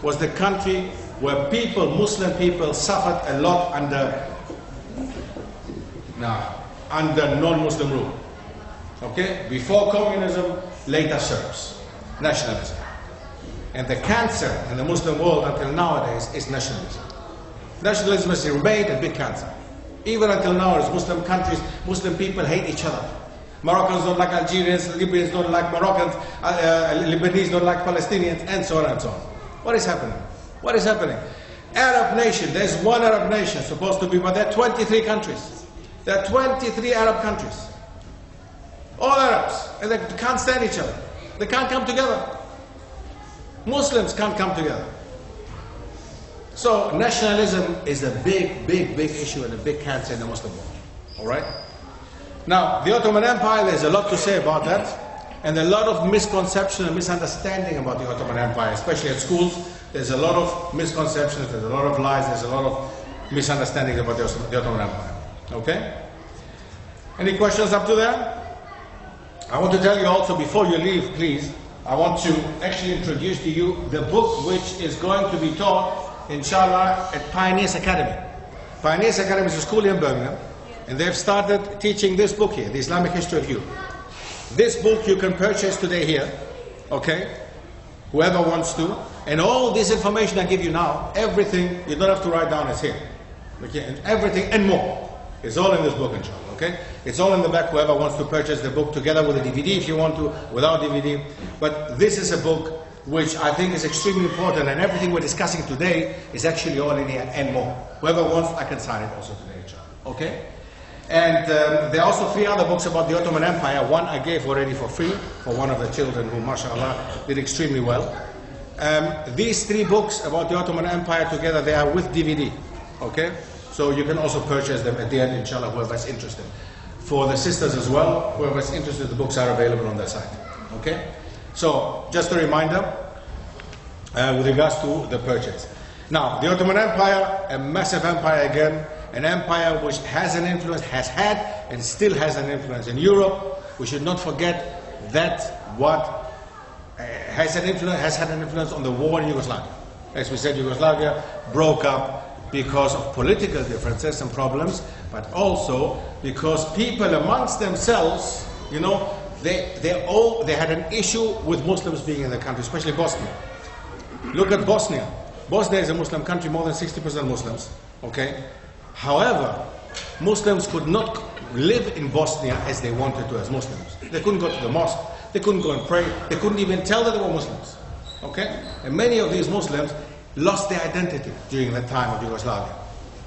was the country where people, Muslim people, suffered a lot under non-Muslim rule. Okay? Before communism, later Serbs. Nationalism. And the cancer in the Muslim world until nowadays is nationalism. Nationalism has remained a big cancer. Even until now, as Muslim countries, Muslim people hate each other. Moroccans don't like Algerians, Libyans don't like Moroccans, Lebanese don't like Palestinians, and so on and so on. What is happening? What is happening? Arab nation, there's one Arab nation supposed to be, but there are 23 countries. There are 23 Arab countries. All Arabs, and they can't stand each other. They can't come together. Muslims can't come together. So nationalism is a big, big, big issue and a big cancer in the Muslim world. All right? Now, the Ottoman Empire, there's a lot to say about that, and a lot of misconception and misunderstanding about the Ottoman Empire, especially at schools. There's a lot of misconceptions, there's a lot of lies, there's a lot of misunderstanding about the Ottoman Empire. Okay? Any questions up to there? I want to tell you also, before you leave, please, I want to actually introduce to you the book which is going to be taught, inshallah, at Pioneers Academy. Pioneers Academy is a school in Birmingham, and they've started teaching this book here, the Islamic History of Europe. This book you can purchase today here, okay? Whoever wants to. And all this information I give you now, everything, you don't have to write down, is here. Okay? And everything and more is all in this book, inshallah, okay? It's all in the back, whoever wants to purchase the book together with a DVD if you want to, without DVD. But this is a book which I think is extremely important, and everything we're discussing today is actually all in here and more. Whoever wants, I can sign it also today, inshallah, okay? And there are also 3 other books about the Ottoman Empire. One I gave already for free for one of the children who, mashallah, did extremely well. These 3 books about the Ottoman Empire together, they are with DVD, okay? So you can also purchase them at the end, inshallah, whoever's interested. For the sisters as well, whoever's interested, the books are available on their site, okay? So, just a reminder with regards to the purchase. Now, the Ottoman Empire, a massive empire again, an empire which has an influence, has had and still has an influence in Europe. We should not forget that what has had an influence on the war in Yugoslavia. As we said, Yugoslavia broke up because of political differences and problems, but also because people amongst themselves, you know, they had an issue with Muslims being in the country, especially Bosnia. Look at Bosnia. Bosnia is a Muslim country, more than 60% Muslims, okay? However, Muslims could not live in Bosnia as they wanted to as Muslims. They couldn't go to the mosque, they couldn't go and pray, they couldn't even tell that they were Muslims, okay? And many of these Muslims lost their identity during that time of Yugoslavia.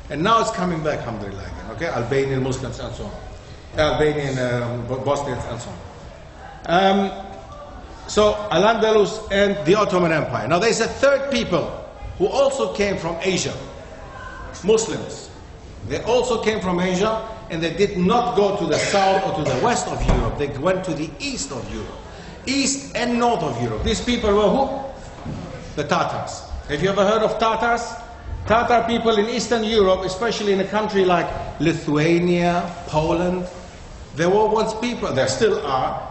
And now it's coming back, alhamdulillah, again, okay? Albanian Muslims and so on. Albanian Bosnians and so on. So, Al-Andalus and the Ottoman Empire. Now there's a third people who also came from Asia. Muslims. They also came from Asia, and they did not go to the south or to the west of Europe. They went to the east of Europe. East and north of Europe. These people were who? The Tatars. Have you ever heard of Tatars? Tatar people in Eastern Europe, especially in a country like Lithuania, Poland, there were once people, there still are,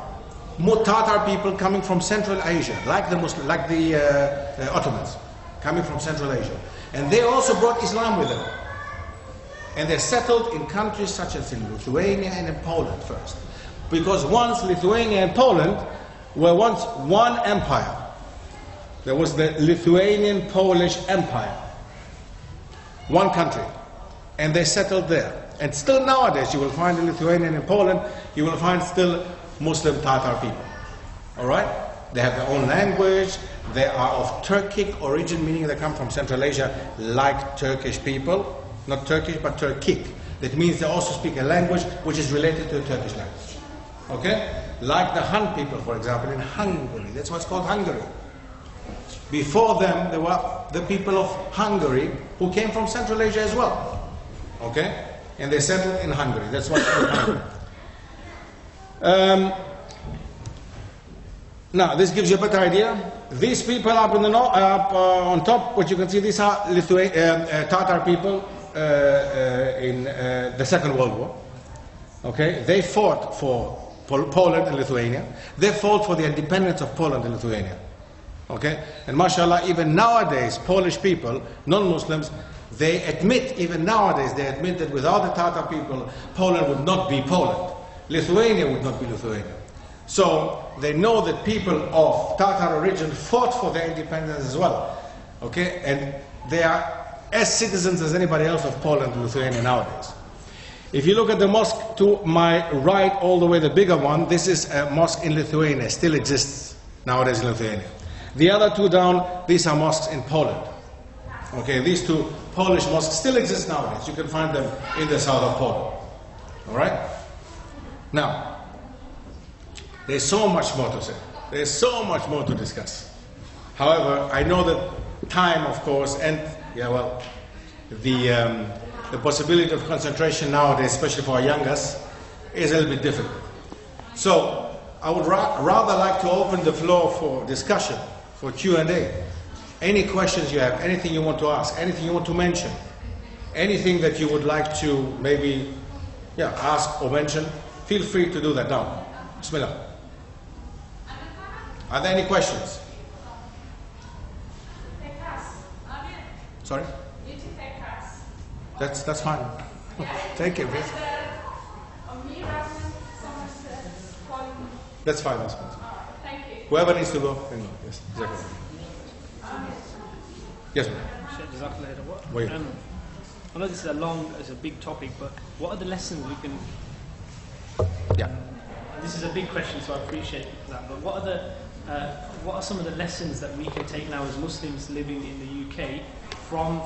more Tatar people coming from Central Asia, like the Ottomans, coming from Central Asia. And they also brought Islam with them. And they settled in countries such as in Lithuania and in Poland first. Because once Lithuania and Poland were once one empire. There was the Lithuanian-Polish Empire. One country. And they settled there. And still nowadays you will find in Lithuania and in Poland, you will find still Muslim Tatar people. Alright? They have their own language. They are of Turkic origin, meaning they come from Central Asia like Turkish people. Not Turkish, but Turkic. That means they also speak a language which is related to the Turkish language. Okay? Like the Hun people, for example, in Hungary. That's what's called Hungary. Before them, there were the people of Hungary who came from Central Asia as well. Okay? And they settled in Hungary. That's what's called Hungary. Now, this gives you a better idea. These people up in the on top, what you can see, these are Tatar people in the Second World War. Okay? They fought for Poland and Lithuania. They fought for the independence of Poland and Lithuania. Okay? And mashallah, even nowadays, Polish people, non-Muslims, they admit, even nowadays, they admit that without the Tatar people, Poland would not be Poland. Lithuania would not be Lithuania. So they know that people of Tatar origin fought for their independence as well. Okay? And they are as citizens as anybody else of Poland and Lithuania nowadays. If you look at the mosque to my right, all the way, the bigger one, this is a mosque in Lithuania, still exists nowadays in Lithuania. The other two down, these are mosques in Poland. Okay, these two Polish mosques still exist nowadays. You can find them in the south of Poland. All right? Now, there's so much more to say. There's so much more to discuss. However, I know that time, of course, and, yeah, well, the possibility of concentration nowadays, especially for our youngest, is a little bit difficult. So, I would rather like to open the floor for discussion, for Q&A. Any questions you have, anything you want to ask, anything you want to mention, anything that you would like to maybe ask or mention, feel free to do that now. Bismillah. Are there any questions? Sorry? That's fine. Take it. That's fine. That's fine. Thank you. Whoever needs to go, then go. Yes, exactly. Yes, ma'am. I know this is it's a big topic, but what are the lessons we can? Yeah. This is a big question, so I appreciate that. But what are some of the lessons that we can take now as Muslims living in the UK from,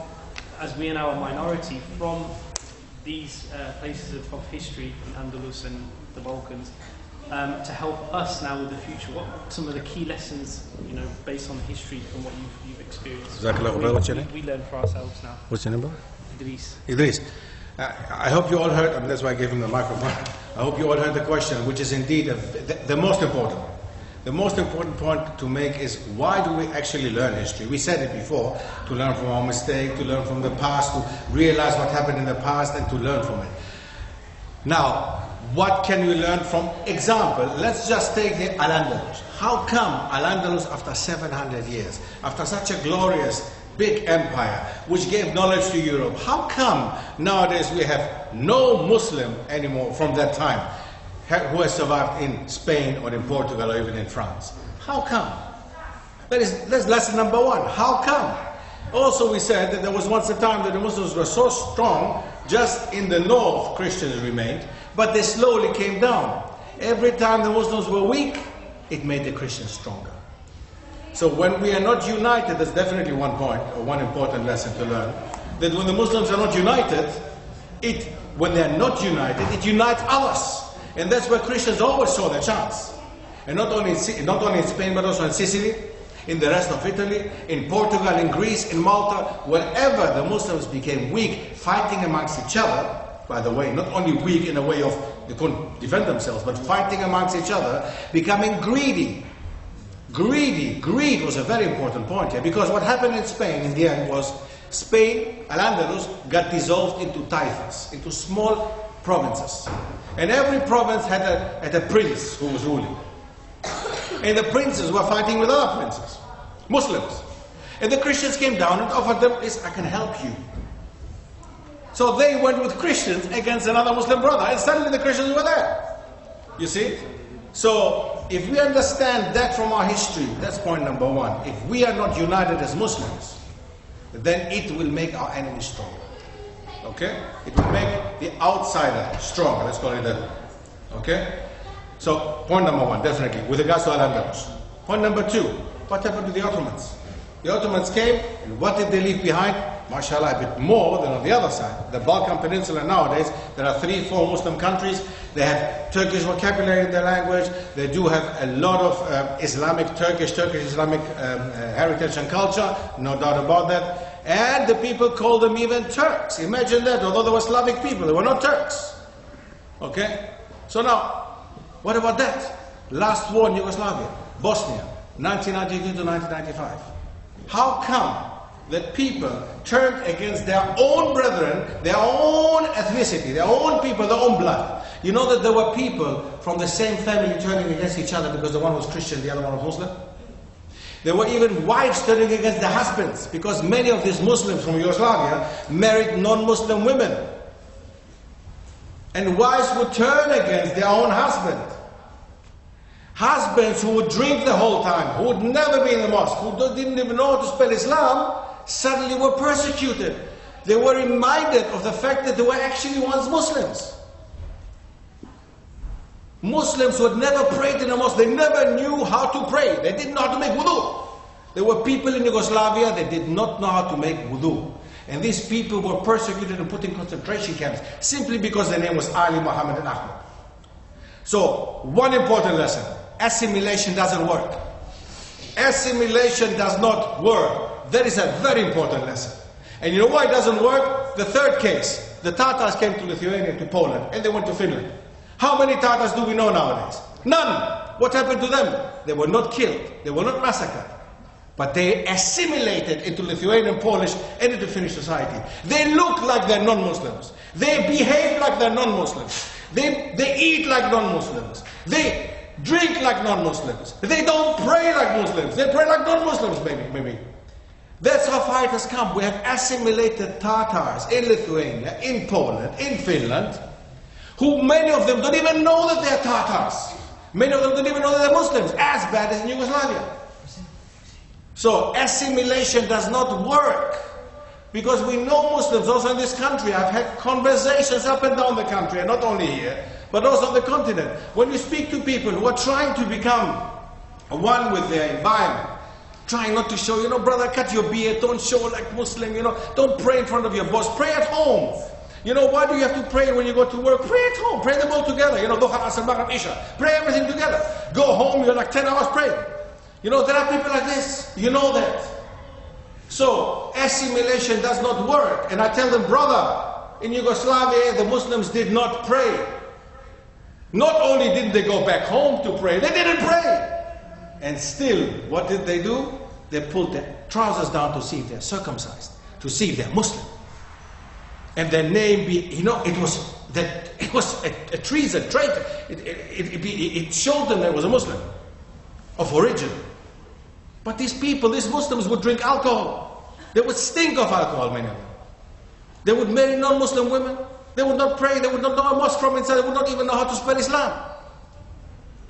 as we are now a minority, from these places of history in Andalus and the Balkans, to help us now with the future? What are some of the key lessons, based on history and what you've experienced? What's your name? We learn for ourselves now. What's your name? Idris. Idris. I hope you all heard, and that's why I gave him the microphone. I hope you all heard the question, which is indeed the most important. The most important point to make is, why do we actually learn history? We said it before, to learn from our mistake, to learn from the past, to realize what happened in the past and to learn from it. Now, what can we learn from? Example, let's just take the Al-Andalus. How come Al-Andalus, after 700 years, after such a glorious big empire which gave knowledge to Europe, how come nowadays we have no Muslim anymore from that time who has survived in Spain or in Portugal or even in France? How come? That's lesson number one. How come? Also, we said that there was once a time that the Muslims were so strong, just in the north Christians remained, but they slowly came down. Every time the Muslims were weak, it made the Christians stronger. So when we are not united, that's definitely one point, or one important lesson to learn, that when the Muslims are not united, when they are not united, it unites others. And that's where Christians always saw their chance. And not only in Spain, but also in Sicily, in the rest of Italy, in Portugal, in Greece, in Malta, wherever the Muslims became weak, fighting amongst each other, by the way, not only weak in a way of they couldn't defend themselves, but fighting amongst each other, becoming greedy. Greed was a very important point here, because what happened in Spain in the end was Spain, Al-Andalus, got dissolved into taifas, into small provinces. And every province had a prince who was ruling. And the princes were fighting with other princes, Muslims. And the Christians came down and offered them, I can help you. So they went with Christians against another Muslim brother, and suddenly the Christians were there. You see? So, if we understand that from our history, that's point number one. If we are not united as Muslims, then it will make our enemies stronger. Okay? It will make the outsider stronger, let's call it that. Okay? So, point number one, definitely, with regards to Al-Andalus. Point number two, what happened to the Ottomans? The Ottomans came, and what did they leave behind? mashallah, a bit more than on the other side. The Balkan Peninsula nowadays, there are 3-4 Muslim countries. They have Turkish vocabulary in their language. They do have a lot of Turkish Islamic heritage and culture, no doubt about that. And the people call them even Turks. Imagine that, although they were Slavic people, they were not Turks. Okay? So now, what about that? Last war in Yugoslavia, Bosnia, 1992 to 1995. How come that people turned against their own brethren, their own ethnicity, their own people, their own blood? You know that there were people from the same family turning against each other because the one was Christian, the other one was Muslim? There were even wives turning against their husbands because many of these Muslims from Yugoslavia married non-Muslim women. And wives would turn against their own husband. Husbands who would drink the whole time, who would never be in the mosque, who didn't even know how to spell Islam, suddenly were persecuted. They were reminded of the fact that they were actually once Muslims. Muslims who had never prayed in a mosque, they never knew how to pray. They didn't know how to make wudu. There were people in Yugoslavia that did not know how to make wudu. And these people were persecuted and put in concentration camps simply because their name was Ali, Muhammad and Ahmed. So, one important lesson. Assimilation doesn't work. Assimilation does not work. That is a very important lesson. And you know why it doesn't work? The third case. The Tatars came to Lithuania, to Poland, and they went to Finland. How many Tatars do we know nowadays? None. What happened to them? They were not killed. They were not massacred. But they assimilated into Lithuanian, Polish, and into Finnish society. They look like they're non-Muslims. They behave like they're non-Muslims. They eat like non-Muslims. They drink like non-Muslims. They don't pray like Muslims. They pray like non-Muslims, maybe. That's how far it has come. We have assimilated Tatars in Lithuania, in Poland, in Finland, who many of them don't even know that they're Tatars. Many of them don't even know that they're Muslims, as bad as in Yugoslavia. So assimilation does not work. Because we know Muslims also in this country. I've had conversations up and down the country, and not only here, but also on the continent. When you speak to people who are trying to become one with their environment, trying not to show, brother, cut your beard, don't show like Muslim, don't pray in front of your boss, pray at home. Why do you have to pray when you go to work? Pray at home, pray them all together. Dhuhr, Asr, Maghrib, Isha. Pray everything together. Go home, you're like 10 hours praying. There are people like this. You know that. So, assimilation does not work. And I tell them, brother, in Yugoslavia, the Muslims did not pray. Not only didn't they go back home to pray, they didn't pray. And still, what did they do? They pulled their trousers down to see if they're circumcised, to see if they're Muslim. And their name it was a treason, traitor. It showed them that it was a Muslim of origin. But these people, these Muslims would drink alcohol. They would stink of alcohol, many of them. They would marry non-Muslim women. They would not pray. They would not know a mosque from inside. They would not even know how to spell Islam.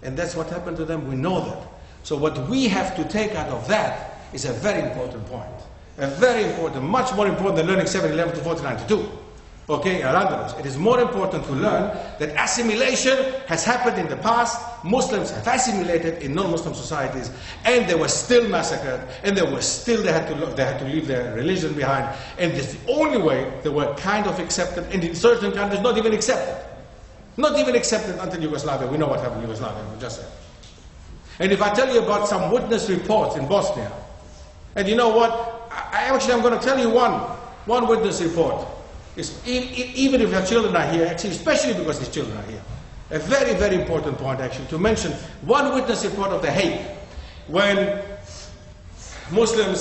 And that's what happened to them. We know that. So what we have to take out of that is a very important point. A very important, much more important than learning 711 to 1492. Okay, Al-Andalus. It is more important to learn that assimilation has happened in the past. Muslims have assimilated in non-Muslim societies, and they were still massacred, and they had to leave their religion behind. And this is the only way they were kind of accepted, and in certain countries not even accepted. Not even accepted until Yugoslavia. We know what happened in Yugoslavia, we just said. And if I tell you about some witness reports in Bosnia, and you know what? I'm going to tell you one witness report. Even if your children are here, actually, especially because these children are here. A very, very important point, actually, to mention one witness report of The Hague. When Muslim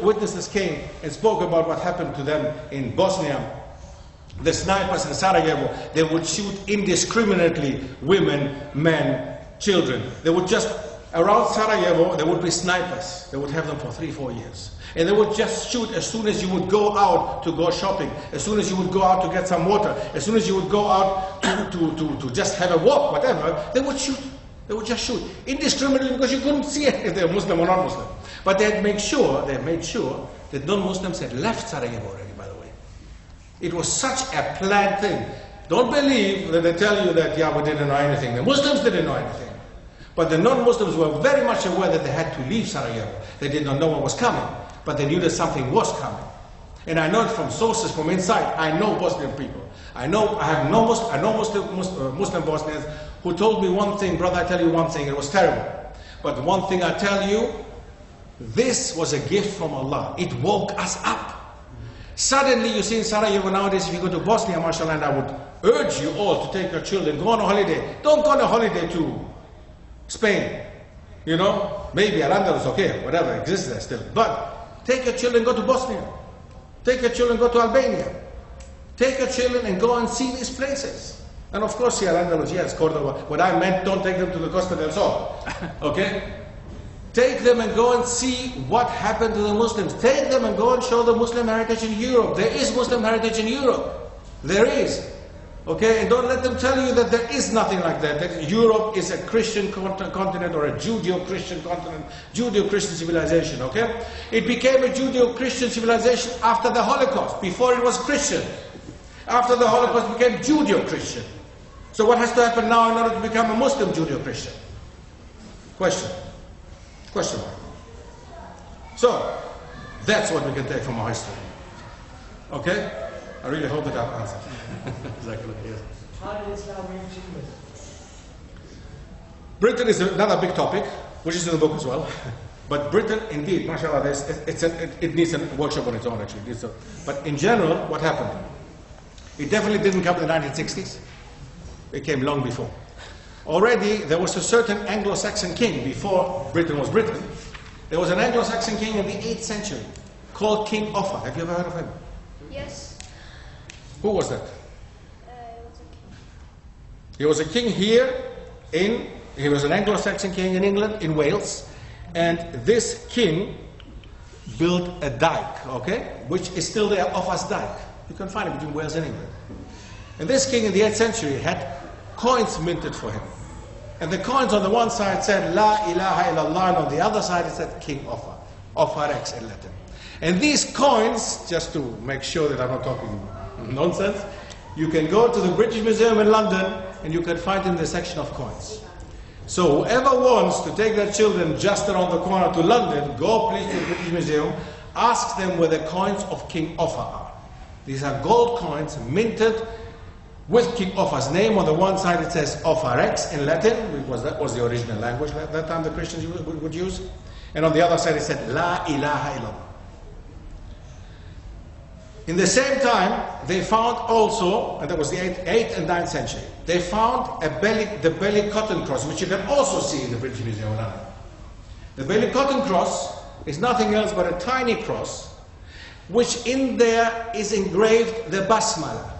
witnesses came and spoke about what happened to them in Bosnia, the snipers in Sarajevo, they would shoot indiscriminately women, men, children. They would just, around Sarajevo, there would be snipers. They would have them for 3-4 years. And they would just shoot as soon as you would go out to go shopping, as soon as you would go out to get some water, as soon as you would go out to just have a walk, whatever, they would shoot. They would just shoot. Indiscriminately, because you couldn't see if they were Muslim or non-Muslim. But they had made sure that non-Muslims had left Sarajevo already, by the way. It was such a planned thing. Don't believe that they tell you that, we didn't know anything. The Muslims didn't know anything. But the non-Muslims were very much aware that they had to leave Sarajevo. They did not know what was coming. but they knew that something was coming. And I know it from sources from inside. I know Bosnian people. I know Muslim Bosnians who told me one thing, brother, I tell you one thing, it was terrible. But one thing I tell you, this was a gift from Allah. It woke us up. Suddenly you see in Sarajevo nowadays, if you go to Bosnia, mashallah, and I would urge you all to take your children, go on a holiday. Don't go on a holiday to Spain. You know, maybe Al-Andalus, okay, whatever, exists there still. But take your children, go to Bosnia. Take your children, go to Albania. Take your children and go and see these places. And of course, here, Al-Andalus, yes, Cordoba. What I meant, don't take them to the Costa del Sol. Okay? Take them and go and see what happened to the Muslims. Take them and go and show the Muslim heritage in Europe. There is Muslim heritage in Europe. There is. Okay? And don't let them tell you that there is nothing like that. That Europe is a Christian continent or a Judeo-Christian continent, Judeo-Christian civilization. Okay? It became a Judeo-Christian civilization after the Holocaust. Before it was Christian. After the Holocaust it became Judeo-Christian. So what has to happen now in order to become a Muslim Judeo-Christian? Question. Question mark. So, that's what we can take from our history. Okay? I really hope that I've answered. Exactly, yes. How did Islam reach England? Britain is another big topic, which is in the book as well. But Britain, indeed, mashallah, it needs a workshop on its own, actually. But in general, what happened? It definitely didn't come in the 1960s. It came long before. Already, there was a certain Anglo-Saxon king before Britain was Britain. There was an Anglo-Saxon king in the 8th century called King Offa. Have you ever heard of him? Yes. Who was that? It was a king. He was a king here he was an Anglo-Saxon king in England, in Wales. And this king built a dike, okay? Which is still there, Offa's dike. You can find it between Wales and England. And this king in the 8th century had coins minted for him. And the coins on the one side said La ilaha illallah, and on the other side it said King Offa. Offa Rex in Latin. And these coins, just to make sure that I'm not talking nonsense, you can go to the British Museum in London and you can find in the section of coins. So whoever wants to take their children just around the corner to London, go please to the British Museum, ask them where the coins of King Offa are. These are gold coins minted with King Offa's name. On the one side it says Offa Rex in Latin, because that was the original language at that time the Christians would use. And on the other side it said La ilaha illallah. In the same time, they found also, and that was the 8th and 9th century, they found the belly cotton cross, which you can also see in the British Museum of London. The belly cotton cross is nothing else but a tiny cross, which in there is engraved the Basmala.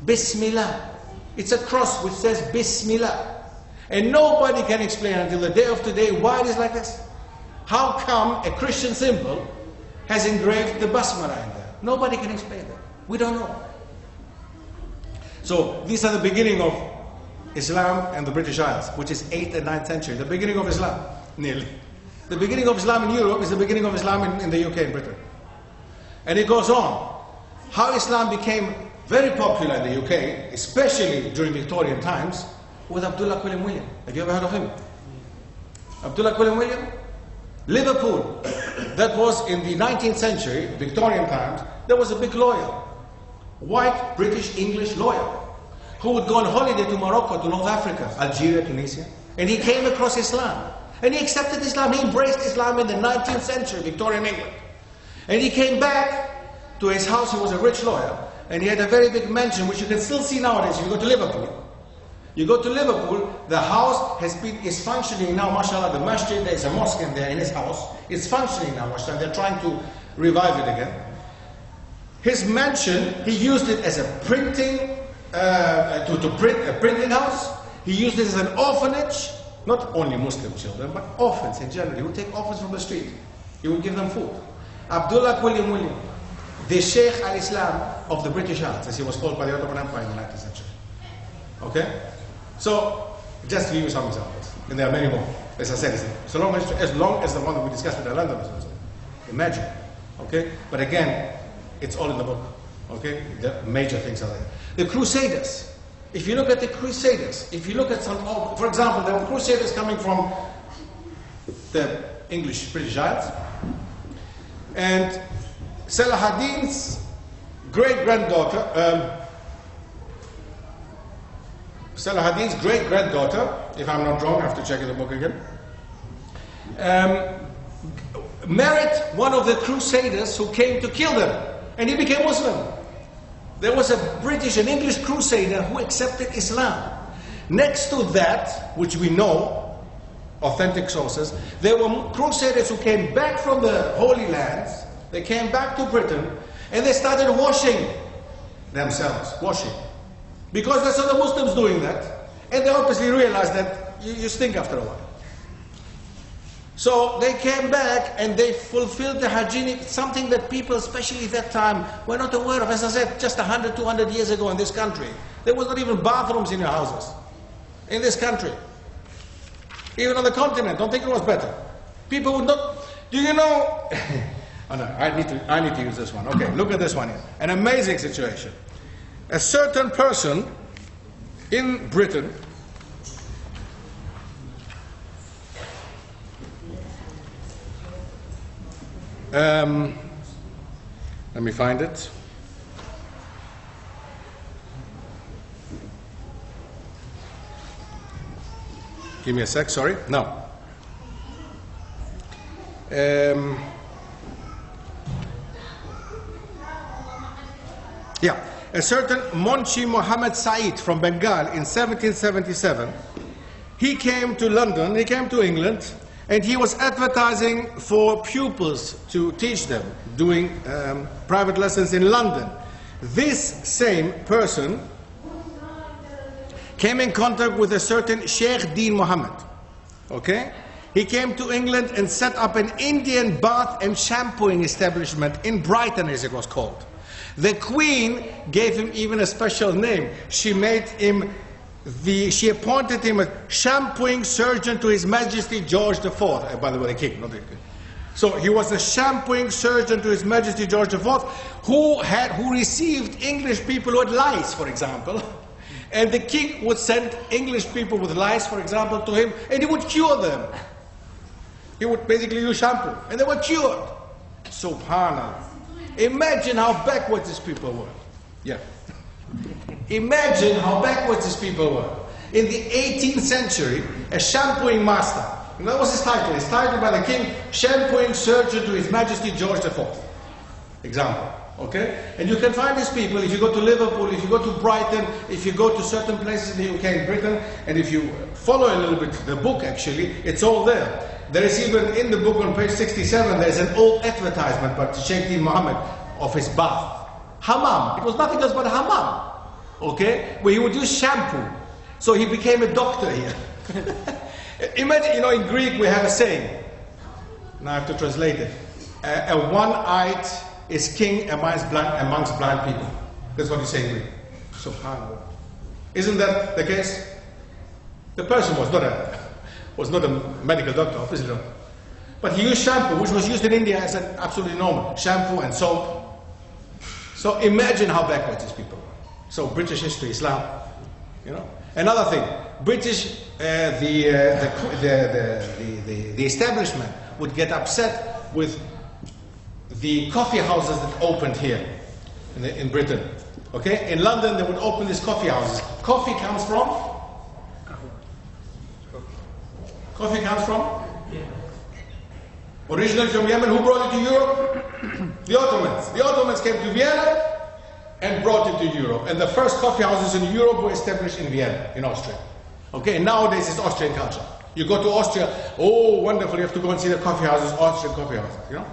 Bismillah. It's a cross which says Bismillah. And nobody can explain until the day of today why it is like this. How come a Christian symbol has engraved the Basmala in there? Nobody can explain that. We don't know. So these are the beginning of Islam and the British Isles, which is 8th and 9th century. The beginning of Islam, nearly. The beginning of Islam in Europe is the beginning of Islam in the UK and Britain. And it goes on. How Islam became very popular in the UK, especially during Victorian times, with Abdullah Quilliam William. Have you ever heard of him? Abdullah Quilliam William? Liverpool. That was in the 19th century, Victorian times, there was a big lawyer. White, British, English lawyer. Who would go on holiday to Morocco, to North Africa, Algeria, Tunisia. And he came across Islam. And he accepted Islam. He embraced Islam in the 19th century, Victorian England. And he came back to his house. He was a rich lawyer. And he had a very big mansion, which you can still see nowadays if you go to Liverpool. You go to Liverpool, the house is functioning now, mashallah, the masjid, there is a mosque in there in his house. It's functioning now, mashallah. They're trying to revive it again. His mansion, he used it as a printing, to print a printing house. He used it as an orphanage, not only Muslim children, but orphans in general. He would take orphans from the street. He would give them food. Abdullah Quilliam William, the Sheikh al-Islam of the British Isles, as he was called by the Ottoman Empire in the 19th century. Okay? So, just to give you some examples. And there are many more. As I said, as long as the one that we discussed with Al-Andalus. Imagine. Okay? But again, it's all in the book. Okay? The major things are there. The Crusaders. If you look at the Crusaders, if you look at some, for example, there were Crusaders coming from the British Isles. And Salahuddin's great-granddaughter, if I'm not wrong, I have to check in the book again, married one of the crusaders who came to kill them, and he became Muslim. There was a British and English crusader who accepted Islam. Next to that, which we know, authentic sources, there were crusaders who came back from the Holy Lands, they came back to Britain, and they started washing themselves, washing. Because they saw the Muslims doing that, and they obviously realized that you stink after a while. So they came back and they fulfilled the hygienic, something that people, especially at that time, were not aware of. As I said, just 100, 200 years ago in this country, there was not even bathrooms in your houses. In this country. Even on the continent, don't think it was better. People would not, do you know, oh no, I need to use this one. Okay, look at this one here. An amazing situation. A certain person in Britain let me find it. Give me a sec, sorry. No. Yeah. A certain Monchi Muhammad Said from Bengal in 1777, he came to London, he came to England, and he was advertising for pupils to teach them, doing private lessons in London. This same person came in contact with a certain Sheikh Deen Muhammad. Okay? He came to England and set up an Indian bath and shampooing establishment in Brighton, as it was called. The Queen gave him even a special name. She made him she appointed him a shampooing surgeon to His Majesty George IV. By the way, the king, not the king. So he was a shampooing surgeon to His Majesty George IV, who received English people who had lice, for example. And the king would send English people with lice, for example, to him, and he would cure them. He would basically use shampoo, and they were cured. Subhanallah. Imagine how backwards these people were. Yeah. Imagine how backwards these people were. In the 18th century, a shampooing master, and that was his title. His title by the king, shampooing surgeon to His Majesty George IV. Example. Okay? And you can find these people if you go to Liverpool, if you go to Brighton, if you go to certain places in the UK and Britain, and if you follow a little bit the book actually, it's all there. There is even in the book on page 67, there's an old advertisement by Sheikh Deen Muhammad of his bath. Hammam. It was nothing else but a hammam. Okay? Where he would use shampoo. So he became a doctor here. Imagine, in Greek we have a saying. Now I have to translate it. A one-eyed is king amongst blind people. That's what you say in Greek. Subhanallah. Isn't that the case? The person was not a medical doctor, obviously not. But he used shampoo, which was used in India as an absolutely normal. Shampoo and soap. So imagine how backwards these people were. So British history, Islam, Another thing, British, the establishment would get upset with the coffee houses that opened here in Britain. Okay, in London they would open these coffee houses. Coffee comes from? Coffee comes from? Originally from Yemen. Who brought it to Europe? The Ottomans. The Ottomans came to Vienna and brought it to Europe. And the first coffee houses in Europe were established in Vienna, in Austria. Okay, and nowadays it's Austrian culture. You go to Austria, oh wonderful, you have to go and see the coffee houses, Austrian coffee houses,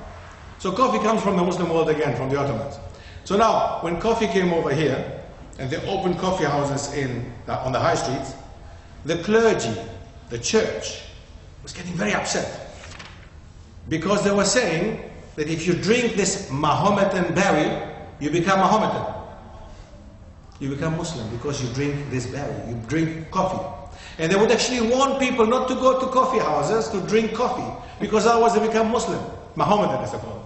So coffee comes from the Muslim world again, from the Ottomans. So now, when coffee came over here, and they opened coffee houses on the high streets, the clergy, the church, was getting very upset. Because they were saying that if you drink this Mahometan berry, you become Mahometan. You become Muslim because you drink this berry, you drink coffee. And they would actually warn people not to go to coffee houses to drink coffee, because otherwise they become Muslim. Mahometan, I suppose.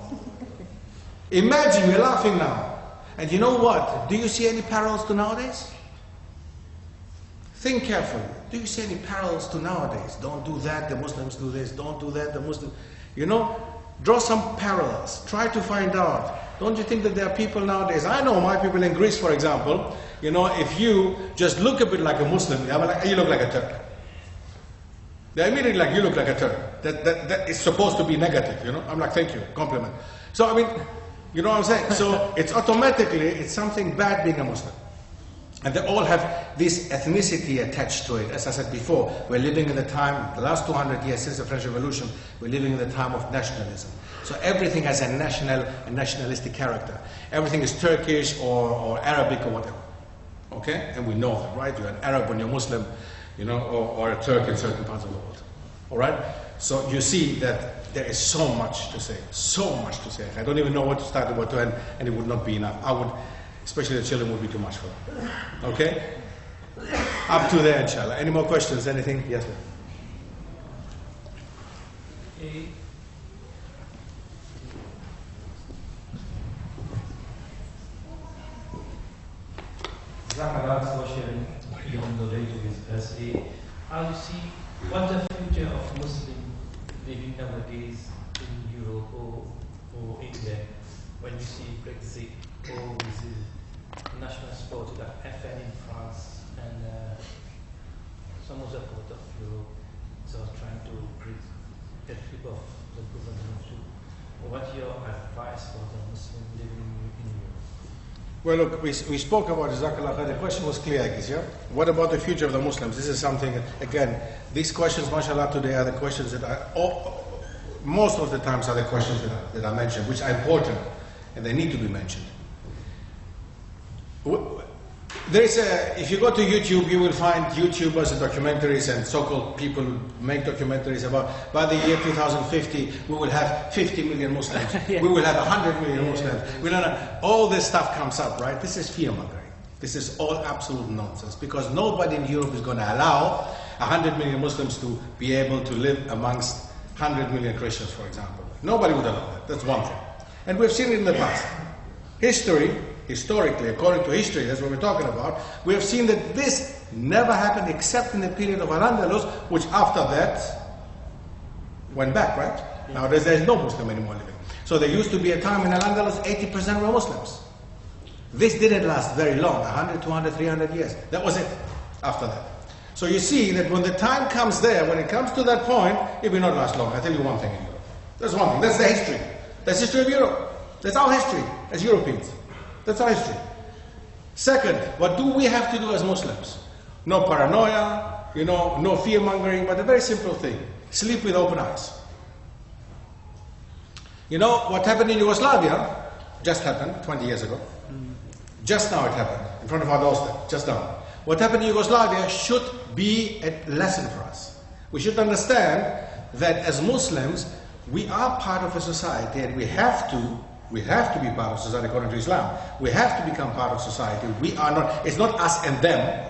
Imagine, we're laughing now. And you know what? Do you see any parallels to nowadays? Think carefully. Do you see any parallels to nowadays? Don't do that, the Muslims do this. Don't do that, the Muslims... Draw some parallels. Try to find out. Don't you think that there are people nowadays? I know my people in Greece, for example, you know, if you just look a bit like a Muslim, you look like a Turk. They're immediately like, you look like a Turk. That is supposed to be negative, you know. I'm like, thank you, compliment. So, I mean, you know what I'm saying? So, it's automatically, it's something bad being a Muslim. And they all have this ethnicity attached to it. As I said before, we're living in the time, the last 200 years since the French Revolution, we're living in the time of nationalism. So everything has a nationalistic character. Everything is Turkish or Arabic or whatever. Okay? And we know that, right? You're an Arab when you're Muslim, you know, or a Turk in certain parts of the world. All right? So you see that there is so much to say. So much to say. I don't even know what to start and what to end, and it would not be enough. Especially the children, would be too much for them. Okay? Up to there, inshallah. Any more questions? Anything? Yes, sir. Zakarat for sharing even knowledge with us. How you see what the future of Muslim living nowadays in Europe or England when you see Brexit or with the national sport like FN in France and some other part of Europe, so trying to get rid of the government too. What's your advice for the Muslim living in Europe? Well, look, we spoke about Jazakallah khair. The question was clear, I guess, yeah? What about the future of the Muslims? This is something, again, these questions, mashallah, today are the questions that most of the times are the questions that I mentioned, which are important, and they need to be mentioned. There is if you go to YouTube, you will find YouTubers and documentaries and so-called people who make documentaries about, by the year 2050, we will have 50 million Muslims. Yeah. We will have 100 million Muslims. All this stuff comes up, right? This is fear-mongering. This is all absolute nonsense, because nobody in Europe is going to allow 100 million Muslims to be able to live amongst 100 million Christians, for example. Nobody would allow that. That's one thing. And we've seen it in the past. Historically, according to history, that's what we're talking about, we have seen that this never happened except in the period of Al-Andalus, which after that went back, right? Yeah. Now there's no Muslim anymore living. So there used to be a time in Al-Andalus, 80% were Muslims. This didn't last very long, 100, 200, 300 years. That was it after that. So you see that when the time comes there, when it comes to that point, it will not last long. I tell you one thing in Europe. That's one thing. That's the history. That's the history of Europe. That's our history as Europeans. That's our history. Second, what do we have to do as Muslims? No paranoia, you know, no fear-mongering, but a very simple thing. Sleep with open eyes. You know, what happened in Yugoslavia just happened 20 years ago. Just now it happened, in front of our doorstep, just now. What happened in Yugoslavia should be a lesson for us. We should understand that as Muslims, we are part of a society, and we have to be part of society according to Islam. We have to become part of society. We are not, it's not us and them.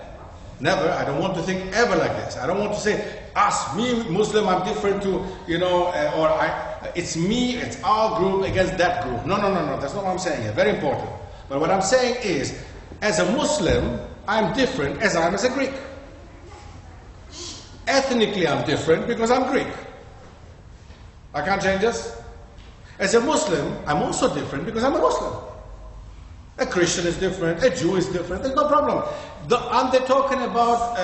Never. I don't want to think ever like this. I don't want to say, us, me, Muslim, I'm different to, you know, it's me, it's our group against that group. No. That's not what I'm saying here. Very important. But what I'm saying is, as a Muslim, I'm different as I am as a Greek. Ethnically, I'm different because I'm Greek. I can't change this. As a Muslim, I'm also different because I'm a Muslim. A Christian is different, a Jew is different, there's no problem. Aren't they talking about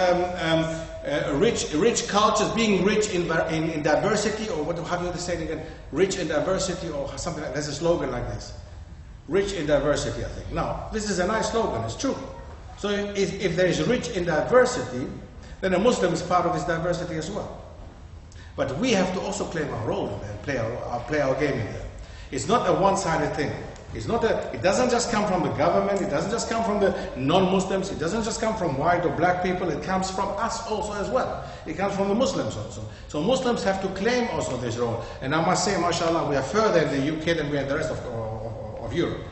rich cultures, being rich in diversity, or what? How do they say it again? Rich in diversity, or something like that. There's a slogan like this. Rich in diversity, I think. Now, this is a nice slogan, it's true. So if there is rich in diversity, then a Muslim is part of this diversity as well. But we have to also claim our role in there and play our game in there. It's not a one-sided thing. It doesn't just come from the government, it doesn't just come from the non-Muslims, it doesn't just come from white or black people, it comes from us also as well. It comes from the Muslims also. So Muslims have to claim also this role. And I must say, mashallah, we are further in the UK than we are in the rest of Europe.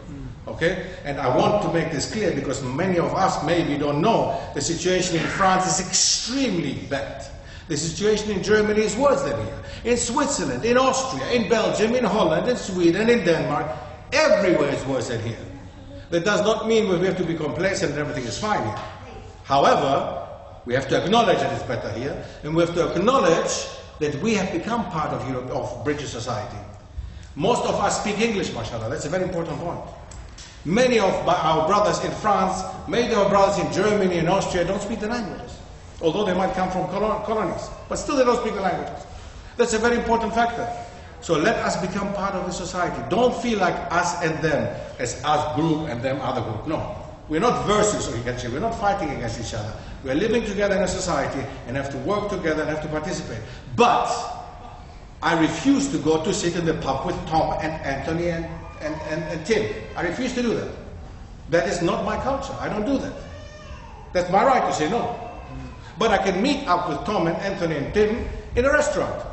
Okay? And I want to make this clear because many of us maybe don't know the situation in France is extremely bad. The situation in Germany is worse than here. In Switzerland, in Austria, in Belgium, in Holland, in Sweden, in Denmark, everywhere is worse than here. That does not mean we have to be complacent and everything is fine here. However, we have to acknowledge that it's better here, and we have to acknowledge that we have become part of Europe, of British society. Most of us speak English, mashallah. That's a very important point. Many of our brothers in France, many of our brothers in Germany and Austria don't speak the languages. Although they might come from colonies. But still they don't speak the languages. That's a very important factor. So let us become part of the society. Don't feel like us and them as us group and them other group. No. We're not versus against each other. We're not fighting against each other. We're living together in a society and have to work together and have to participate. But I refuse to go to sit in the pub with Tom and Anthony and Tim. I refuse to do that. That is not my culture. I don't do that. That's my right to say no. But I can meet up with Tom and Anthony and Tim in a restaurant.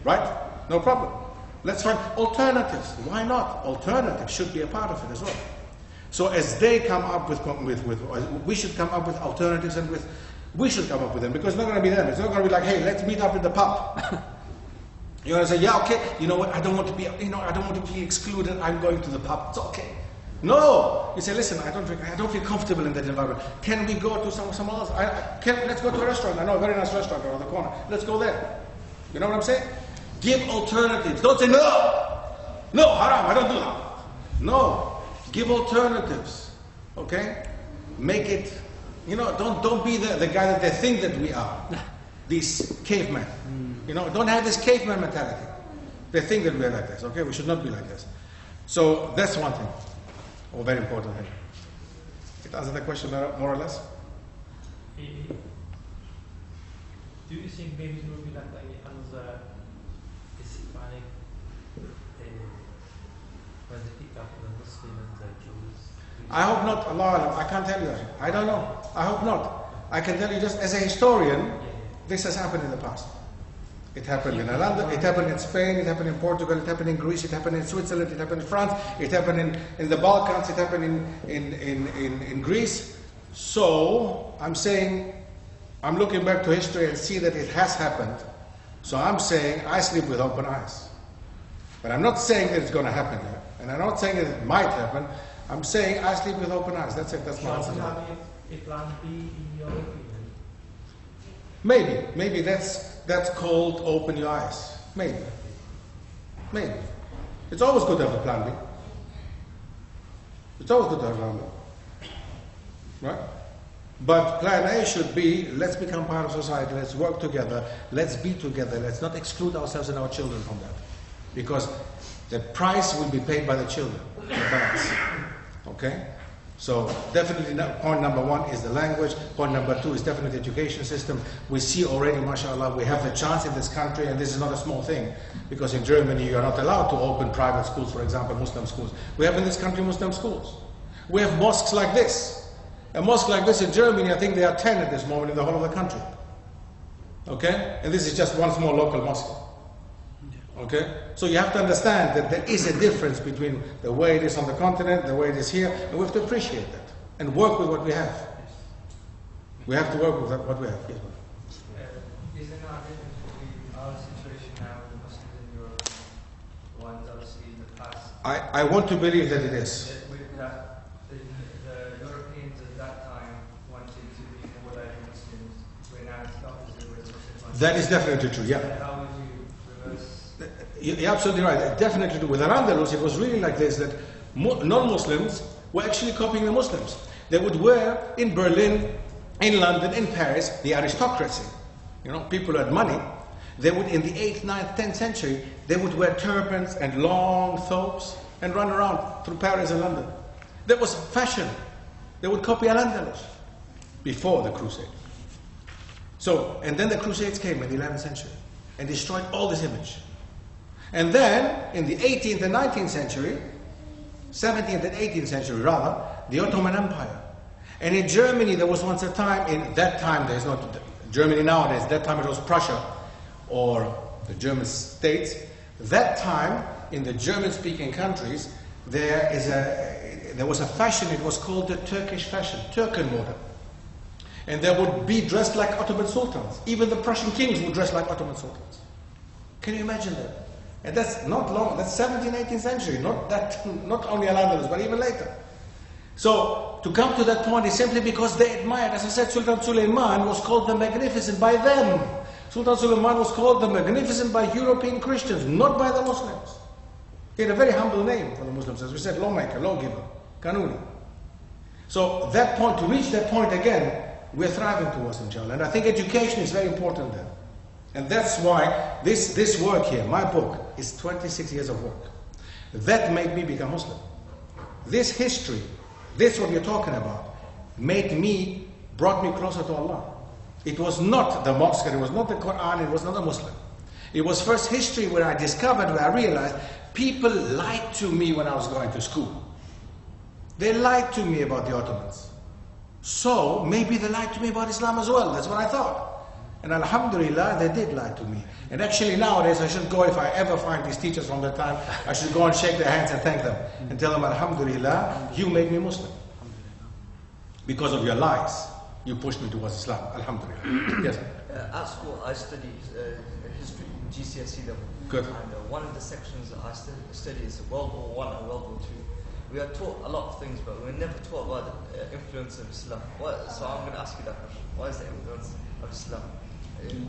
Right? No problem. Let's find alternatives. Why not? Alternatives should be a part of it as well. So as they come up with we should come up with alternatives, and we should come up with them, because it's not going to be them. It's not going to be like, hey, let's meet up in the pub. You're going to say, yeah, okay, you know what, I don't want to be, I don't want to be excluded, I'm going to the pub, it's okay. No! You say, listen, I don't feel comfortable in that environment. Can we go to somewhere else? Let's go to a restaurant. I know a very nice restaurant around the corner. Let's go there. You know what I'm saying? Give alternatives. Don't say, no! No, haram, I don't do that. No. Give alternatives. Okay? Make it, don't be the guy that they think that we are. These cavemen. Don't have this caveman mentality. They think that we're like this. Okay? We should not be like this. So that's one thing. Or very important thing. It answered the question more or less? Do you think maybe it will be like another Hispanic when they pick up the Muslim and the Jews? I hope not. Allah, I can't tell you that. I don't know. I hope not. I can tell you just as a historian, this has happened in the past. It happened in London, it happened in Spain, it happened in Portugal, it happened in Greece, it happened in Switzerland, it happened in France, it happened in the Balkans, it happened in Greece. So, I'm saying, I'm looking back to history and see that it has happened. So I'm saying, I sleep with open eyes. But I'm not saying that it's going to happen here. And I'm not saying that it might happen. I'm saying I sleep with open eyes. That's it, that's my answer. A plan B in your opinion? Maybe that's called open your eyes. Maybe. It's always good to have a plan B. It's always good to have a plan B. Right? But plan A should be, let's become part of society, let's work together, let's be together, let's not exclude ourselves and our children from that. Because the price will be paid by the children, the parents. Okay? So definitely point number one is the language. Point number two is definitely the education system. We see already, mashallah, we have the chance in this country, and this is not a small thing, because in Germany you are not allowed to open private schools, for example, Muslim schools. We have in this country Muslim schools. We have mosques like this. A mosque like this in Germany, I think there are 10 at this moment in the whole of the country. Okay? And this is just one small local mosque. Okay? So you have to understand that there is a difference between the way it is on the continent, the way it is here, and we have to appreciate that and work with what we have. We have to work with what we have. Yes, is there not a difference between our situation now and the Muslims in Europe, the ones obviously in the past? I want to believe that it is. With that, the Europeans at that time wanted to be more like Muslims, where now it's the opposite, where the Muslims want That is definitely true, yeah. How would you reverse? You're absolutely right. Definitely true. With Al-Andalus, it was really like this, that non-Muslims were actually copying the Muslims. They would wear in Berlin, in London, in Paris, the aristocracy. People who had money. They would, in the 8th, 9th, 10th century, they would wear turbans and long thobes and run around through Paris and London. That was fashion. They would copy Al-Andalus before the Crusade. So, and then the Crusades came in the 11th century and destroyed all this image. And then, in the 18th and 19th century, 17th and 18th century rather, the Ottoman Empire. And in Germany, there was once a time, in that time, there's not Germany nowadays, that time it was Prussia, or the German states. That time, in the German-speaking countries, there was a fashion, it was called the Turkish fashion, Türkenmode. And they would be dressed like Ottoman sultans. Even the Prussian kings would dress like Ottoman sultans. Can you imagine that? And that's not long, that's 17th, 18th century, not only Al-Andalus, but even later. So, to come to that point is simply because they admired, as I said, Sultan Suleiman was called the Magnificent by them. Sultan Suleiman was called the Magnificent by European Christians, not by the Muslims. He had a very humble name for the Muslims, as we said, lawmaker, lawgiver, Kanuni. So that point, to reach that point again, we're thriving towards, inshallah. And I think education is very important there. And that's why this work here, my book, is 26 years of work. That made me become Muslim. This history, this what we're talking about, brought me closer to Allah. It was not the mosque, it was not the Quran, it was not a Muslim. It was first history where I discovered, where I realized people lied to me when I was going to school. They lied to me about the Ottomans. So maybe they lied to me about Islam as well. That's what I thought. And alhamdulillah, they did lie to me. And actually nowadays I should go, if I ever find these teachers from that time, I should go and shake their hands and thank them. And tell them, alhamdulillah, you made me Muslim. Because of your lies, you pushed me towards Islam. Alhamdulillah. Yes? At school I studied history, GCSE level. Good. And one of the sections I study is World War I and World War II. We are taught a lot of things, but we're never taught about the influence of Islam. So I'm going to ask you that question. What is the influence of Islam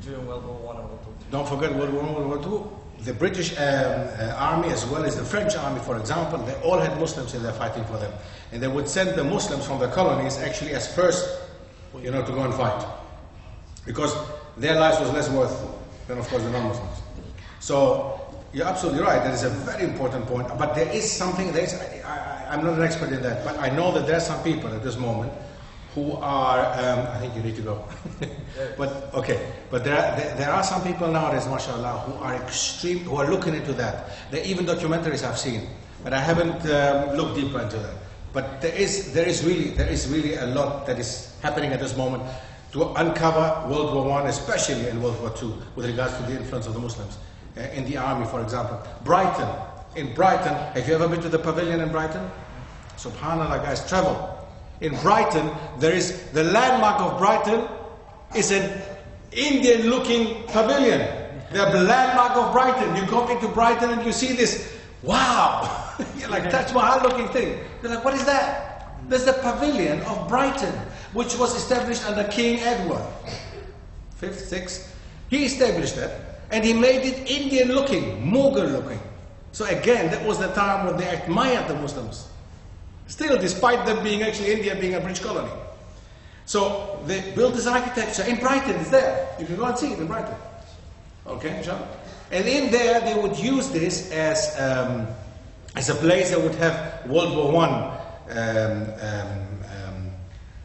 during World War I and World War II? Don't forget World War I and World War II. The British army, as well as the French army, for example, they all had Muslims in there fighting for them. And they would send the Muslims from the colonies actually as first, to go and fight. Because their lives was less worth than, of course, the non-Muslims. So, you're absolutely right. That is a very important point. But there is something, I'm not an expert in that, but I know that there are some people at this moment who are, I think you need to go. But there are some people nowadays, mashallah, who are looking into that. There are even documentaries I've seen, but I haven't looked deeper into that. But there is really a lot that is happening at this moment to uncover World War I, especially in World War II, with regards to the influence of the Muslims. In the army, for example. Brighton. In Brighton, have you ever been to the pavilion in Brighton? Subhanallah, guys, travel. In Brighton, the landmark of Brighton is an Indian-looking pavilion. The landmark of Brighton. You go into Brighton and you see this, wow! You're like, Taj Mahal-looking thing. You're like, what is that? There's the pavilion of Brighton, which was established under King Edward. 5th, 6th. He established that. And he made it Indian-looking, Mughal-looking. So again, that was the time when they admired the Muslims. Still, despite them being actually India being a British colony. So they built this architecture in Brighton. It's there. You can go and see it in Brighton. Okay, inshallah. And in there, they would use this as a place that would have World War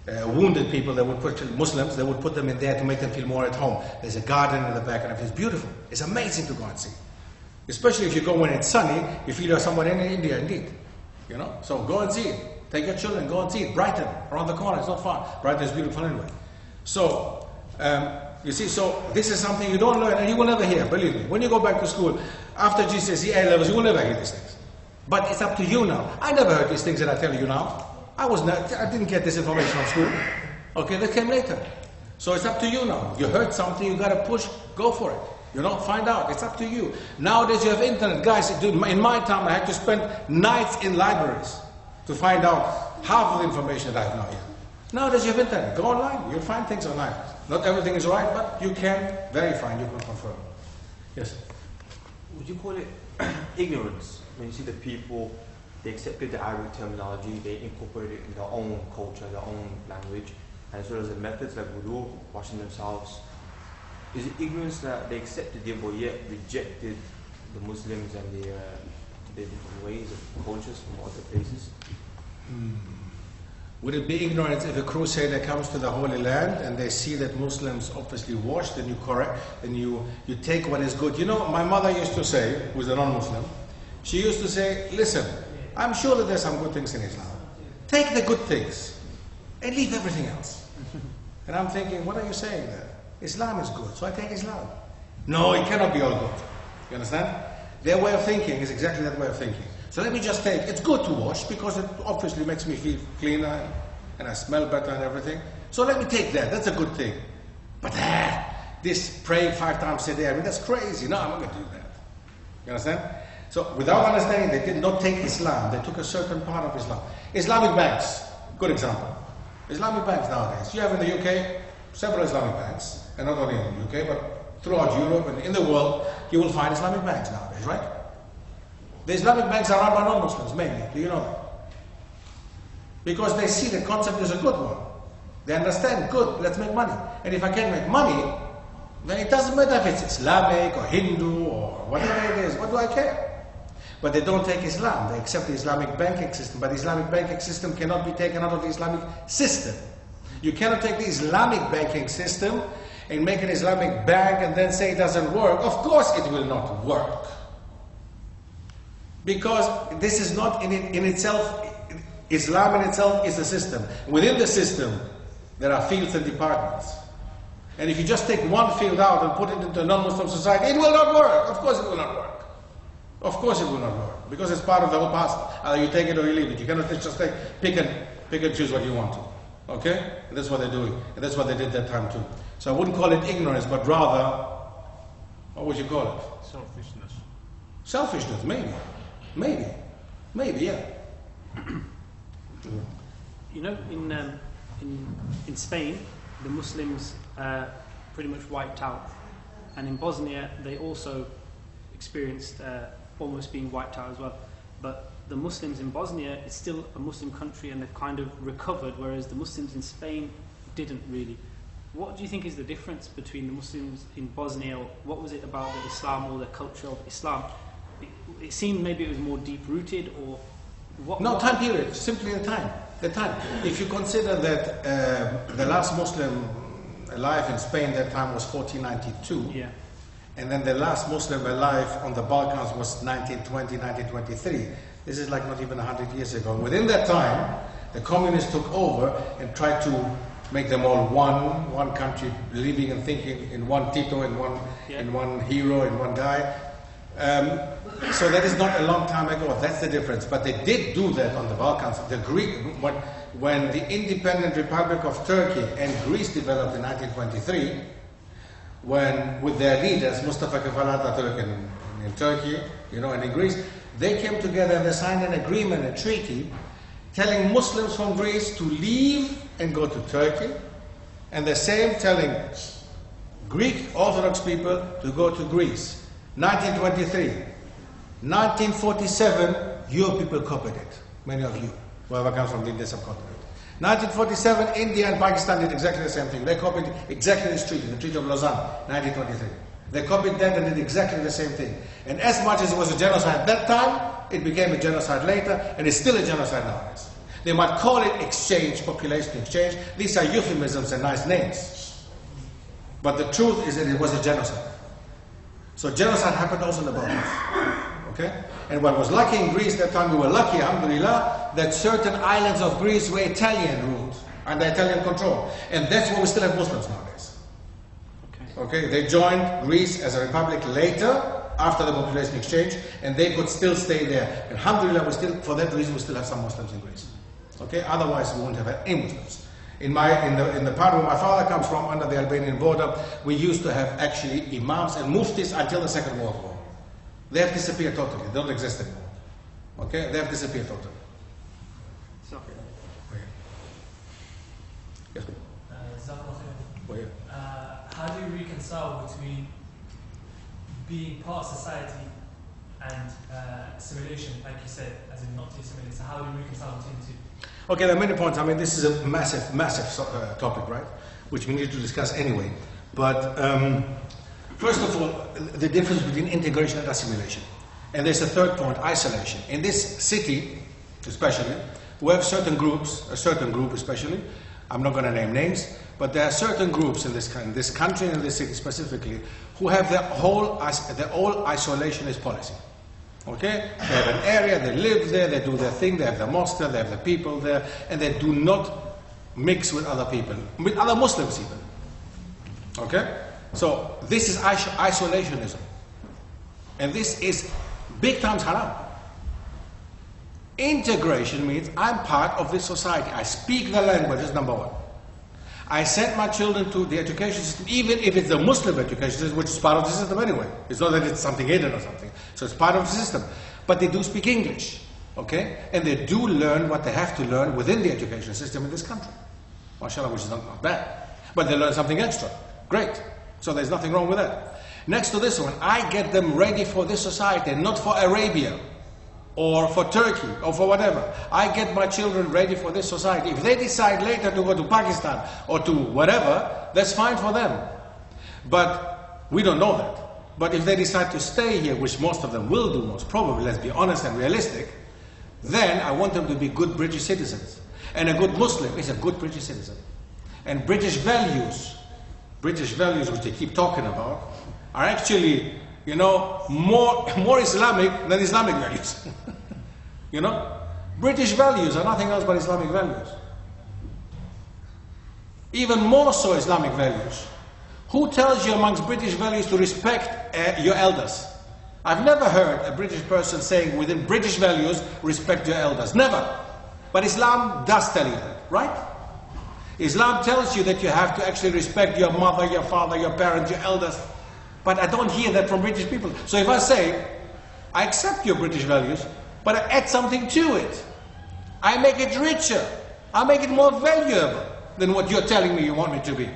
I wounded people. They would put Muslims. They would put them in there to make them feel more at home. There's a garden in the back, and it's beautiful. It's amazing to go and see. Especially if you go when it's sunny, you feel you're somewhere in India indeed. So go and see it. Take your children, go and see it. Brighton, around the corner, it's not far. Brighton is beautiful anyway. So, you see, so this is something you don't learn and you will never hear, believe me. When you go back to school, after GCSE A levels, you will never hear these things. But it's up to you now. I never heard these things that I tell you now. I didn't get this information from school. Okay, that came later. So it's up to you now. You heard something, you gotta push, go for it. Find out. It's up to you. Nowadays you have internet. Guys, dude, in my time I had to spend nights in libraries to find out half of the information that I have now here. Nowadays you have internet. Go online. You'll find things online. Not everything is right, but you can verify and you can confirm. Yes? Would you call it ignorance when you see the people, they accepted the Arabic terminology, they incorporated it in their own culture, their own language, and as well as the methods like wudu, washing themselves? Is it ignorance that they accepted it but yet rejected the Muslims and their different ways of cultures from other places? Would it be ignorance if a crusader comes to the Holy Land and they see that Muslims obviously wash, then you correct, then you take what is good? My mother used to say, who's a non-Muslim, she used to say, listen, I'm sure that there's some good things in Islam. Take the good things and leave everything else. And I'm thinking, what are you saying there? Islam is good, so I take Islam. No, it cannot be all good. You understand? Their way of thinking is exactly that way of thinking. So let me just take, it's good to wash because it obviously makes me feel cleaner and I smell better and everything. So let me take that, that's a good thing. But this praying 5 times a day, that's crazy. No, I'm not going to do that. You understand? So without understanding, they did not take Islam, they took a certain part of Islam. Islamic banks, good example. Islamic banks nowadays, you have in the UK several Islamic banks, and not only in the UK, but throughout Europe and in the world, you will find Islamic banks nowadays, right? The Islamic banks are run by non-Muslims mainly. Do you know that? Because they see the concept is a good one. They understand, good, let's make money. And if I can make money, then it doesn't matter if it's Islamic or Hindu or whatever it is. What do I care? But they don't take Islam. They accept the Islamic banking system. But the Islamic banking system cannot be taken out of the Islamic system. You cannot take the Islamic banking system and make an Islamic bank and then say it doesn't work. Of course it will not work. Because this is not in itself, Islam in itself is a system. Within the system, there are fields and departments. And if you just take one field out and put it into a non-Muslim society, it will not work. Of course it will not work. Of course it will not work. Because it's part of the whole past. Either you take it or you leave it. You cannot just pick and choose what you want to. Okay? And that's what they're doing. And that's what they did that time too. So I wouldn't call it ignorance, but rather, what would you call it? Selfishness. Selfishness, maybe. Maybe, yeah. You know, in Spain, the Muslims pretty much wiped out, and in Bosnia they also experienced almost being wiped out as well. But the Muslims in Bosnia is still a Muslim country, and they've kind of recovered, whereas the Muslims in Spain didn't really. What do you think is the difference between the Muslims in Bosnia? What was it about the Islam or the culture of Islam? It seemed maybe it was more deep-rooted, or what? No, time period, simply the time. If you consider that the last Muslim alive in Spain that time was 1492, yeah. And then the last Muslim alive on the Balkans was 1920, 1923. This is like not even 100 years ago. Within that time, the communists took over and tried to make them all one country, living and thinking in one Tito, in one hero, in one guy. So that is not a long time ago. That's the difference. But they did do that on the Balkans. The Greek, when the independent Republic of Turkey and Greece developed in 1923, when with their leaders, Mustafa Kemal Atatürk in Turkey, and in Greece, they came together and they signed an agreement, a treaty, telling Muslims from Greece to leave and go to Turkey, and the same telling Greek Orthodox people to go to Greece. 1923. 1947, your people copied it. Many of you, whoever comes from the Indian subcontinent. 1947, India and Pakistan did exactly the same thing. They copied exactly this treaty, the Treaty of Lausanne, 1923. They copied that and did exactly the same thing. And as much as it was a genocide at that time, it became a genocide later, and it's still a genocide nowadays. They might call it exchange, population exchange. These are euphemisms and nice names. But the truth is that it was a genocide. So genocide happened also in the Balkans. Okay? And what was lucky in Greece that time, we were lucky, alhamdulillah, that certain islands of Greece were Italian ruled, under Italian control. And that's why we still have Muslims nowadays. Okay? They joined Greece as a republic later, after the population exchange, and they could still stay there. And alhamdulillah, for that reason, we still have some Muslims in Greece. Okay? Otherwise, we wouldn't have any Muslims. In the part where my father comes from, under the Albanian border, we used to have actually imams and muftis until the Second World War. They have disappeared totally. They don't exist anymore. Okay? They have disappeared totally. So, Yes. How do you reconcile between being part of society and assimilation, like you said, as in not to assimilate? So how do you reconcile between the two? Okay, there are many points. I mean, this is a massive topic, right? Which we need to discuss anyway. But first of all, the difference between integration and assimilation. And there's a third point, isolation. In this city, especially, we have certain groups, a certain group especially, I'm not going to name names, but there are certain groups in this country and in this city specifically, who have their whole isolationist policy. Okay? They have an area, they live there, they do their thing, they have the mosque there, they have the people there, and they do not mix with other people, with other Muslims even. Okay? So this is isolationism. And this is big times haram. Integration means I'm part of this society. I speak the language, that's number one. I send my children to the education system, even if it's the Muslim education system, which is part of the system anyway. It's not that it's something hidden or something. So it's part of the system. But they do speak English, okay? And they do learn what they have to learn within the education system in this country. MashaAllah, which is not bad. But they learn something extra. Great. So there's nothing wrong with that. Next to this one, I get them ready for this society, not for Arabia. or for Turkey, or for whatever. I get my children ready for this society. If they decide later to go to Pakistan or to whatever, that's fine for them. But we don't know that. But if they decide to stay here, which most of them will do, most probably, let's be honest and realistic, then I want them to be good British citizens. And a good Muslim is a good British citizen. And British values which they keep talking about, are actually, you know, more Islamic than Islamic values. You know? British values are nothing else but Islamic values. Even more so Islamic values. Who tells you amongst British values to respect your elders? I've never heard a British person saying within British values, respect your elders. Never. But Islam does tell you that, right? Islam tells you that you have to actually respect your mother, your father, your parents, your elders. But I don't hear that from British people. So if I say, I accept your British values, but I add something to it. I make it richer. I make it more valuable than what you're telling me you want me to be.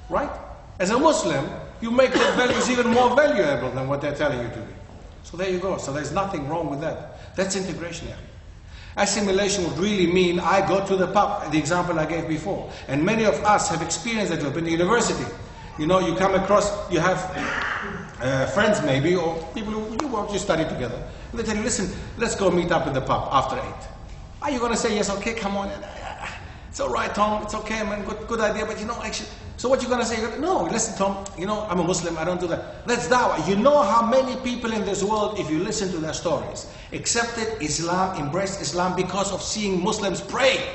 Right? As a Muslim, you make the values even more valuable than what they're telling you to be. So there you go. So there's nothing wrong with that. That's integration. Assimilation would really mean I go to the pub, the example I gave before. And many of us have experienced that. We've been to university. You know, you come across, you have friends maybe, or people who you work, you study together. And they tell you, listen, let's go meet up in the pub after 8. Are you going to say, yes, okay, come on. It's all right, Tom. It's okay, man. Good idea. But you know, actually, so what you're going to say? No, listen, Tom. You know, I'm a Muslim. I don't do that. Let's dawah. You know how many people in this world, if you listen to their stories, accepted Islam, embraced Islam because of seeing Muslims pray.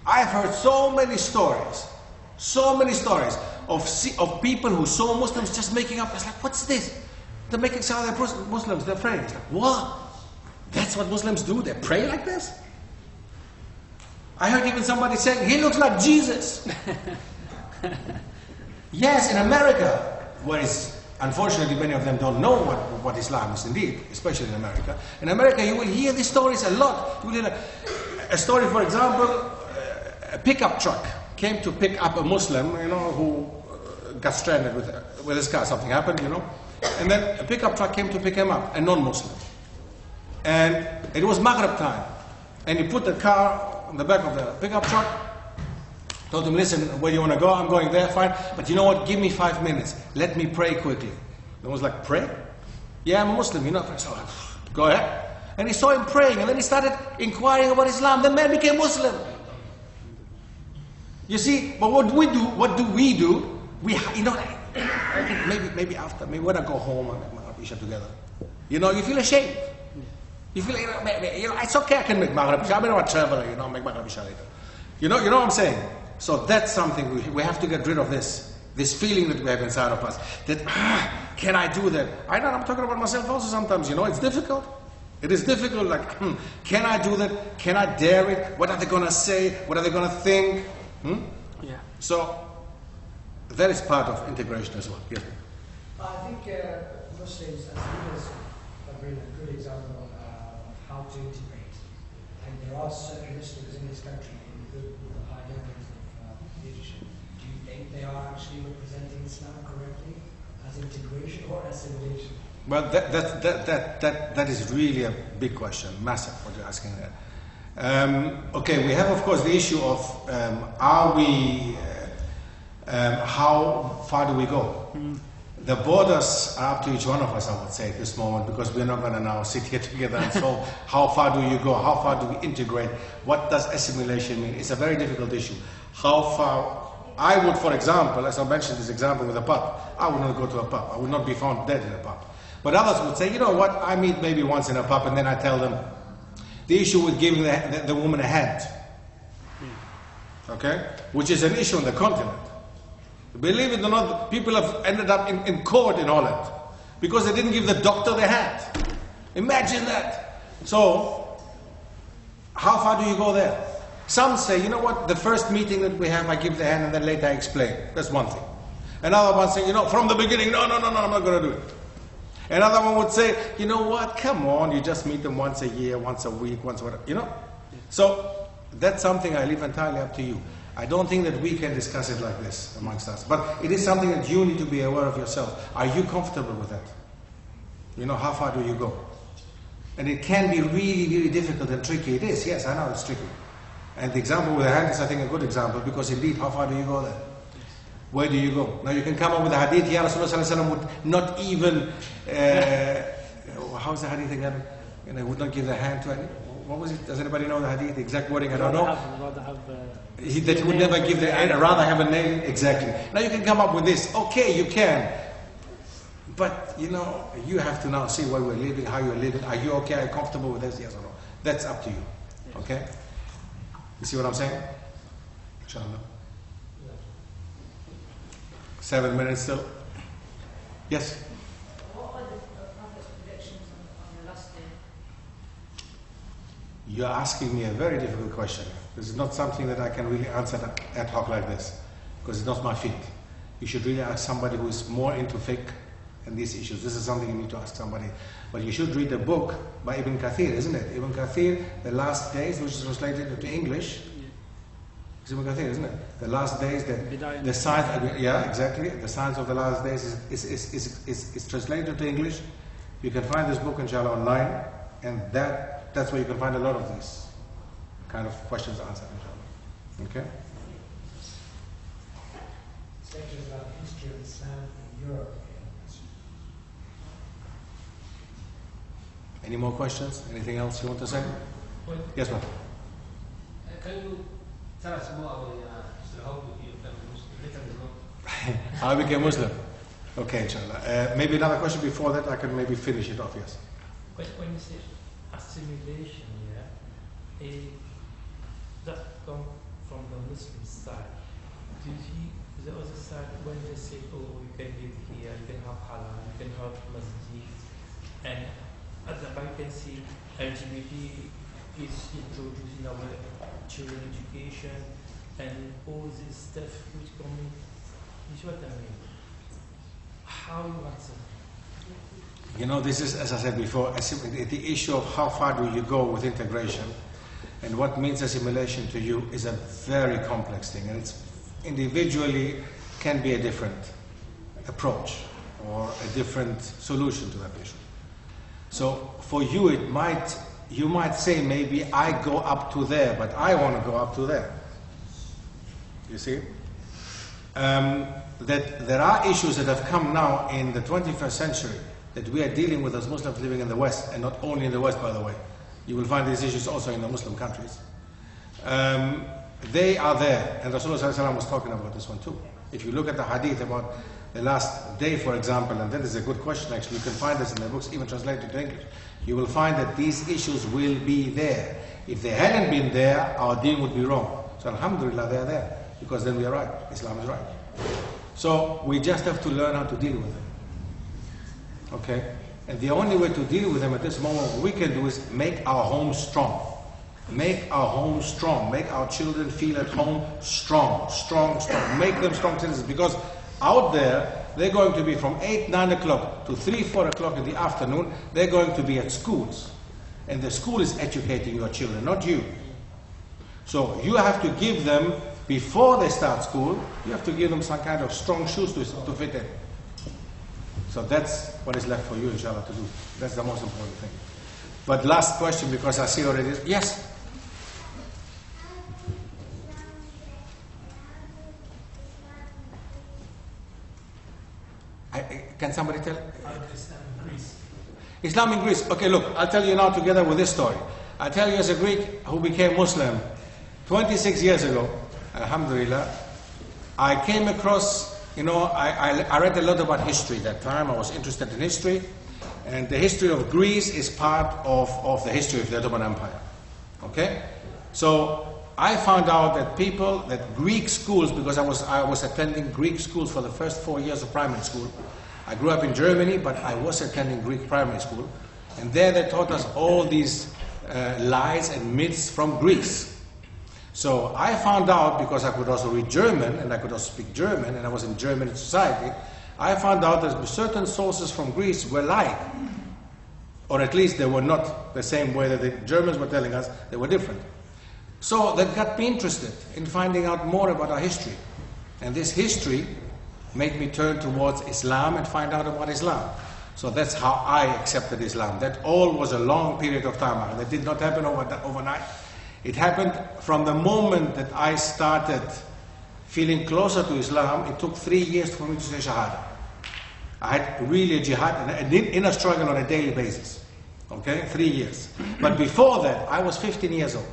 I've heard so many stories of people who saw Muslims just making up. It's like, what's this? They're making some of their Muslims. They're praying. It's like, what? That's what Muslims do? They pray like this? I heard even somebody saying, he looks like Jesus. Yes, in America, where is, unfortunately many of them don't know what Islam is indeed, especially in America. In America you will hear these stories a lot. You will hear a story, for example, a pickup truck came to pick up a Muslim, you know, who got stranded with his car. Something happened, you know. And then a pickup truck came to pick him up, a non-Muslim. And it was Maghrib time. And he put the car on the back of the pickup truck, told him, listen, where do you want to go? I'm going there, fine. But you know what? Give me 5 minutes. Let me pray quickly. And I was like, pray? Yeah, I'm a Muslim, you know. So go ahead. And he saw him praying, and then he started inquiring about Islam. The man became Muslim. You see, but what do we do? We, you know, I think maybe after, maybe when I go home and make Maghrib Isha together, you know, you feel ashamed. You feel, you know, it's okay, I can make Maghrib Isha. I'm not a traveler, you know, I'll make Maghrib Isha later. You know what I'm saying? So that's something we have to get rid of this feeling that we have inside of us. That, can I do that? I'm talking about myself also sometimes, you know, it's difficult. It is difficult, like, can I do that? Can I dare it? What are they going to say? What are they going to think? Yeah. So, that is part of integration as well. Yes. I think Muslims as leaders have been a good example of how to integrate. And there are certain Muslims in this country with high levels of leadership. Do you think they are actually representing Islam correctly as integration or assimilation? Well, that is really a big question, massive, what you're asking there. Okay, we have, of course, the issue of how far do we go? The borders are up to each one of us, I would say, at this moment, because we're not going to now sit here together and solve how far do you go, how far do we integrate, what does assimilation mean? It's a very difficult issue. How far, I would, for example, as I mentioned this example with a pub, I would not go to a pub. I would not be found dead in a pub. But others would say, you know what, I meet maybe once in a pub and then I tell them the issue with giving the woman a hand, okay, which is an issue on the continent. Believe it or not, people have ended up in court in Holland because they didn't give the doctor the hand. Imagine that. So, how far do you go there? Some say, you know what, the first meeting that we have, I give the hand and then later I explain. That's one thing. Another one saying, you know, from the beginning, no, I'm not going to do it. Another one would say, you know what, come on, you just meet them once a year, once a week, once whatever, you know. So, that's something I leave entirely up to you. I don't think that we can discuss it like this amongst us. But it is something that you need to be aware of yourself. Are you comfortable with that? You know, how far do you go? And it can be really, really difficult and tricky. It is, yes, I know it's tricky. And the example with the hand is, I think, a good example, because indeed, how far do you go there? Where do you go? Now you can come up with a hadith, Ya Rasulullah would not even, how's the hadith again? You know, would not give the hand to any. What was it? Does anybody know the hadith? The exact wording, I don't know. That he would never give the hand, rather have a nail. Exactly. Now you can come up with this. Okay, you can. But, you know, you have to now see where we're living, how you're living. Are you okay? Are you comfortable with this? Yes or no? That's up to you. Okay? You see what I'm saying? Inshallah. 7 minutes still. Yes? What are the Prophet's predictions on the last day? You're asking me a very difficult question. This is not something that I can really answer ad hoc like this, because it's not my field. You should really ask somebody who is more into fiqh and these issues. This is something you need to ask somebody. But you should read a book by Ibn Kathir, isn't it? Ibn Kathir, The Last Days, which is translated into English. It's Ibn Kathir, isn't it? The Last Days, the science, yeah, exactly. The Science of the Last Days is translated into English. You can find this book, inshallah, online, and that's where you can find a lot of these kind of questions answered, inshallah. Okay? Section about the history of Islam in Europe. Any more questions? Anything else you want to say? Yes, ma'am. Can you tell us more about how you became Muslim? How I became Muslim? Okay, inshallah. Maybe another question before that, I can maybe finish it off, yes. When you say assimilation, that comes from the Muslim side. Do you see the other side when they say, oh, you can live here, you can have halal, you can have masjid, and at the back you can see LGBT is introduced in our children education and all this stuff which come in. You see what I mean? How you answer? You know, this is, as I said before, the issue of how far do you go with integration and what means assimilation to you is a very complex thing, and it's individually can be a different approach or a different solution to that issue. So for you, you might say maybe I go up to there, but I want to go up to there. You see? That there are issues that have come now in the 21st century that we are dealing with as Muslims living in the West, and not only in the West, by the way. You will find these issues also in the Muslim countries. They are there, and Rasulullah ﷺ was talking about this one too. If you look at the hadith about the last day, for example, and that is a good question actually, you can find this in the books, even translated to English, you will find that these issues will be there. If they hadn't been there, our deen would be wrong. So alhamdulillah, they are there, because then we are right. Islam is right. So we just have to learn how to deal with them. Okay? And the only way to deal with them at this moment, what we can do is make our home strong. Make our home strong. Make our children feel at home strong. Strong, strong. Make them strong citizens. Because out there, they're going to be from 8, 9 o'clock to 3, 4 o'clock in the afternoon, they're going to be at schools. And the school is educating your children, not you. So you have to give them, before they start school, you have to give them some kind of strong shoes to fit in. So that's what is left for you, inshallah, to do. That's the most important thing. But last question, because I see already. Yes? Can somebody tell? Islam in Greece. Islam in Greece. Okay, look, I'll tell you now together with this story. I'll tell you as a Greek who became Muslim 26 years ago, alhamdulillah, I came across, you know, I read a lot about history that time. I was interested in history. And the history of Greece is part of the history of the Ottoman Empire. Okay? So I found out that Greek schools, because I was attending Greek schools for the first 4 years of primary school. I grew up in Germany, but I was attending Greek primary school. And there they taught us all these lies and myths from Greece. So I found out, because I could also read German, and I could also speak German, and I was in German society, I found out that certain sources from Greece were lying. Or at least they were not the same way that the Germans were telling us, they were different. So that got me interested in finding out more about our history. And this history made me turn towards Islam and find out about Islam. So that's how I accepted Islam. That all was a long period of time. That did not happen overnight. It happened from the moment that I started feeling closer to Islam. It took 3 years for me to say Shahada. I had really a jihad and inner struggle on a daily basis. Okay, 3 years. But before that, I was 15 years old.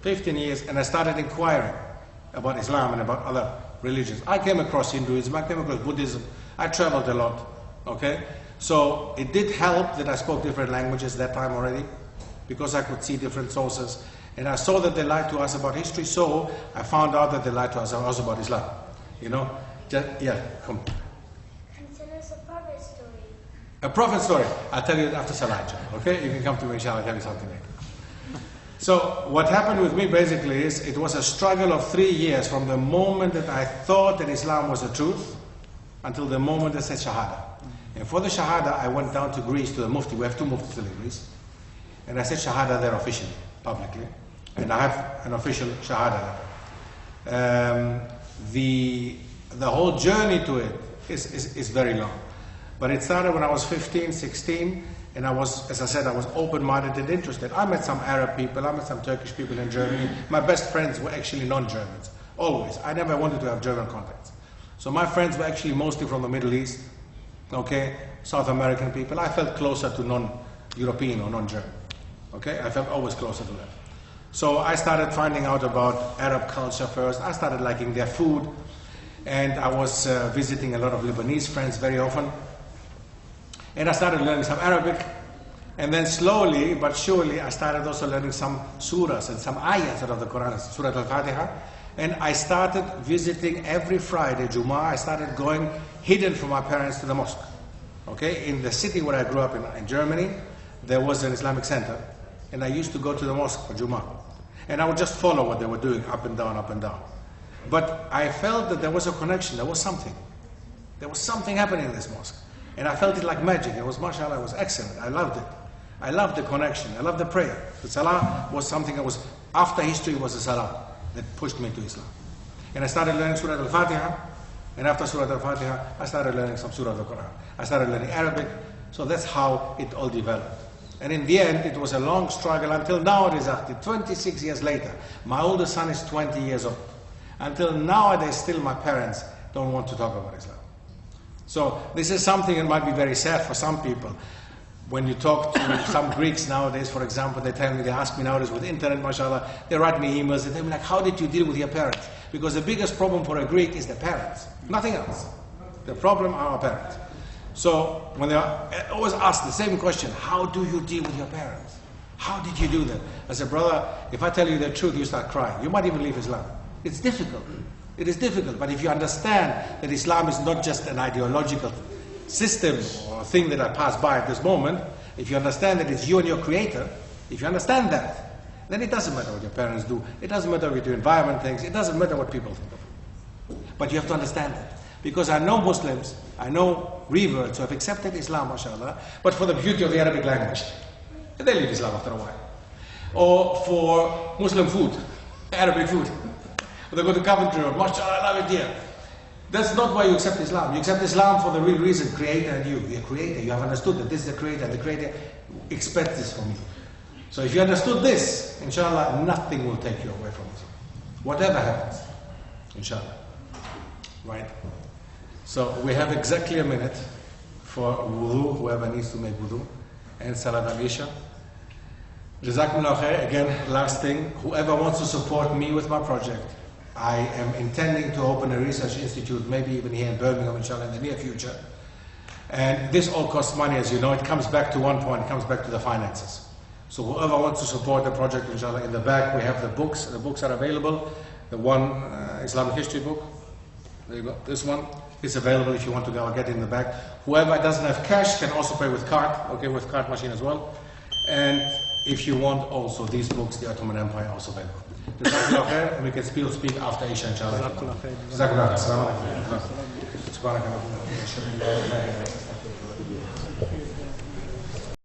15 years, and I started inquiring about Islam and about other religions. I came across Hinduism, I came across Buddhism. I traveled a lot. Okay, so it did help that I spoke different languages that time already, because I could see different sources. And I saw that they lied to us about history, so I found out that they lied to us also about Islam. You know, yeah, come. A prophet story. I'll tell you it after Salah, okay? You can come to me, inshallah, I'll tell you something later. So, what happened with me basically is, it was a struggle of 3 years from the moment that I thought that Islam was the truth until the moment I said Shahada. And for the Shahada, I went down to Greece to the Mufti. We have 2 Muftis in Greece. And I said Shahada there officially, publicly. And I have an official Shahada there. The whole journey to it is very long. But it started when I was 15, 16, and I was, as I said, I was open-minded and interested. I met some Arab people, I met some Turkish people in Germany. My best friends were actually non-Germans, always. I never wanted to have German contacts. So my friends were actually mostly from the Middle East, okay, South American people. I felt closer to non-European or non-German, okay? I felt always closer to them. So I started finding out about Arab culture first. I started liking their food, and I was visiting a lot of Lebanese friends very often. And I started learning some Arabic, and then slowly but surely I started also learning some surahs and some ayahs out of the Quran, Surah Al-Fatiha. And I started visiting every Friday, Jummah. I started going hidden from my parents to the mosque. Okay, in the city where I grew up in Germany, there was an Islamic center, and I used to go to the mosque for Jummah. And I would just follow what they were doing, up and down, up and down. But I felt that there was a connection, there was something. There was something happening in this mosque. And I felt it like magic. It was, mashallah, it was excellent. I loved it. I loved the connection. I loved the prayer. The salah was something that was, after history was the salah that pushed me to Islam. And I started learning Surah Al-Fatiha. And after Surah Al-Fatiha, I started learning some Surah of the Quran. I started learning Arabic. So that's how it all developed. And in the end, it was a long struggle until nowadays, after 26 years later. My oldest son is 20 years old. Until nowadays, still my parents don't want to talk about Islam. So this is something that might be very sad for some people. When you talk to some Greeks nowadays, for example, they tell me, they ask me nowadays with internet, mashallah, they write me emails, they tell me like, how did you deal with your parents? Because the biggest problem for a Greek is the parents, nothing else. The problem are our parents. So when they always ask the same question, how do you deal with your parents? How did you do that? I said, brother, if I tell you the truth, you start crying. You might even leave Islam. It's difficult. It is difficult, but if you understand that Islam is not just an ideological system or thing that I pass by at this moment, if you understand that it's you and your Creator, if you understand that, then it doesn't matter what your parents do, it doesn't matter what your environment thinks, it doesn't matter what people think of you. But you have to understand that. Because I know Muslims, I know reverts who have accepted Islam, mashallah, but for the beauty of the Arabic language. They leave Islam after a while. Or for Muslim food, Arabic food. They go to Coventry Road, mashallah, I love it here. That's not why you accept Islam. You accept Islam for the real reason, Creator and you. You're Creator. You have understood that this is the Creator, and the Creator expects this from you. So if you understood this, inshallah, nothing will take you away from Islam. Whatever happens, inshallah. Right? So we have exactly a minute for wudu, whoever needs to make wudu, and Salat al-Isha. Jazakumullah khair. Again, last thing, whoever wants to support me with my project, I am intending to open a research institute, maybe even here in Birmingham, inshallah, in the near future. And this all costs money, as you know. It comes back to one point, it comes back to the finances. So whoever wants to support the project, inshallah, in the back we have the books. The books are available. The one Islamic history book, there you go. This one is available if you want to go get it in the back. Whoever doesn't have cash can also pay with card, okay, with card machine as well. And if you want also these books, the Ottoman Empire, also available. Jazakallah khair, and we can still speak after Isha, inshallah. Jazakallah khair. Assalamu alaikum.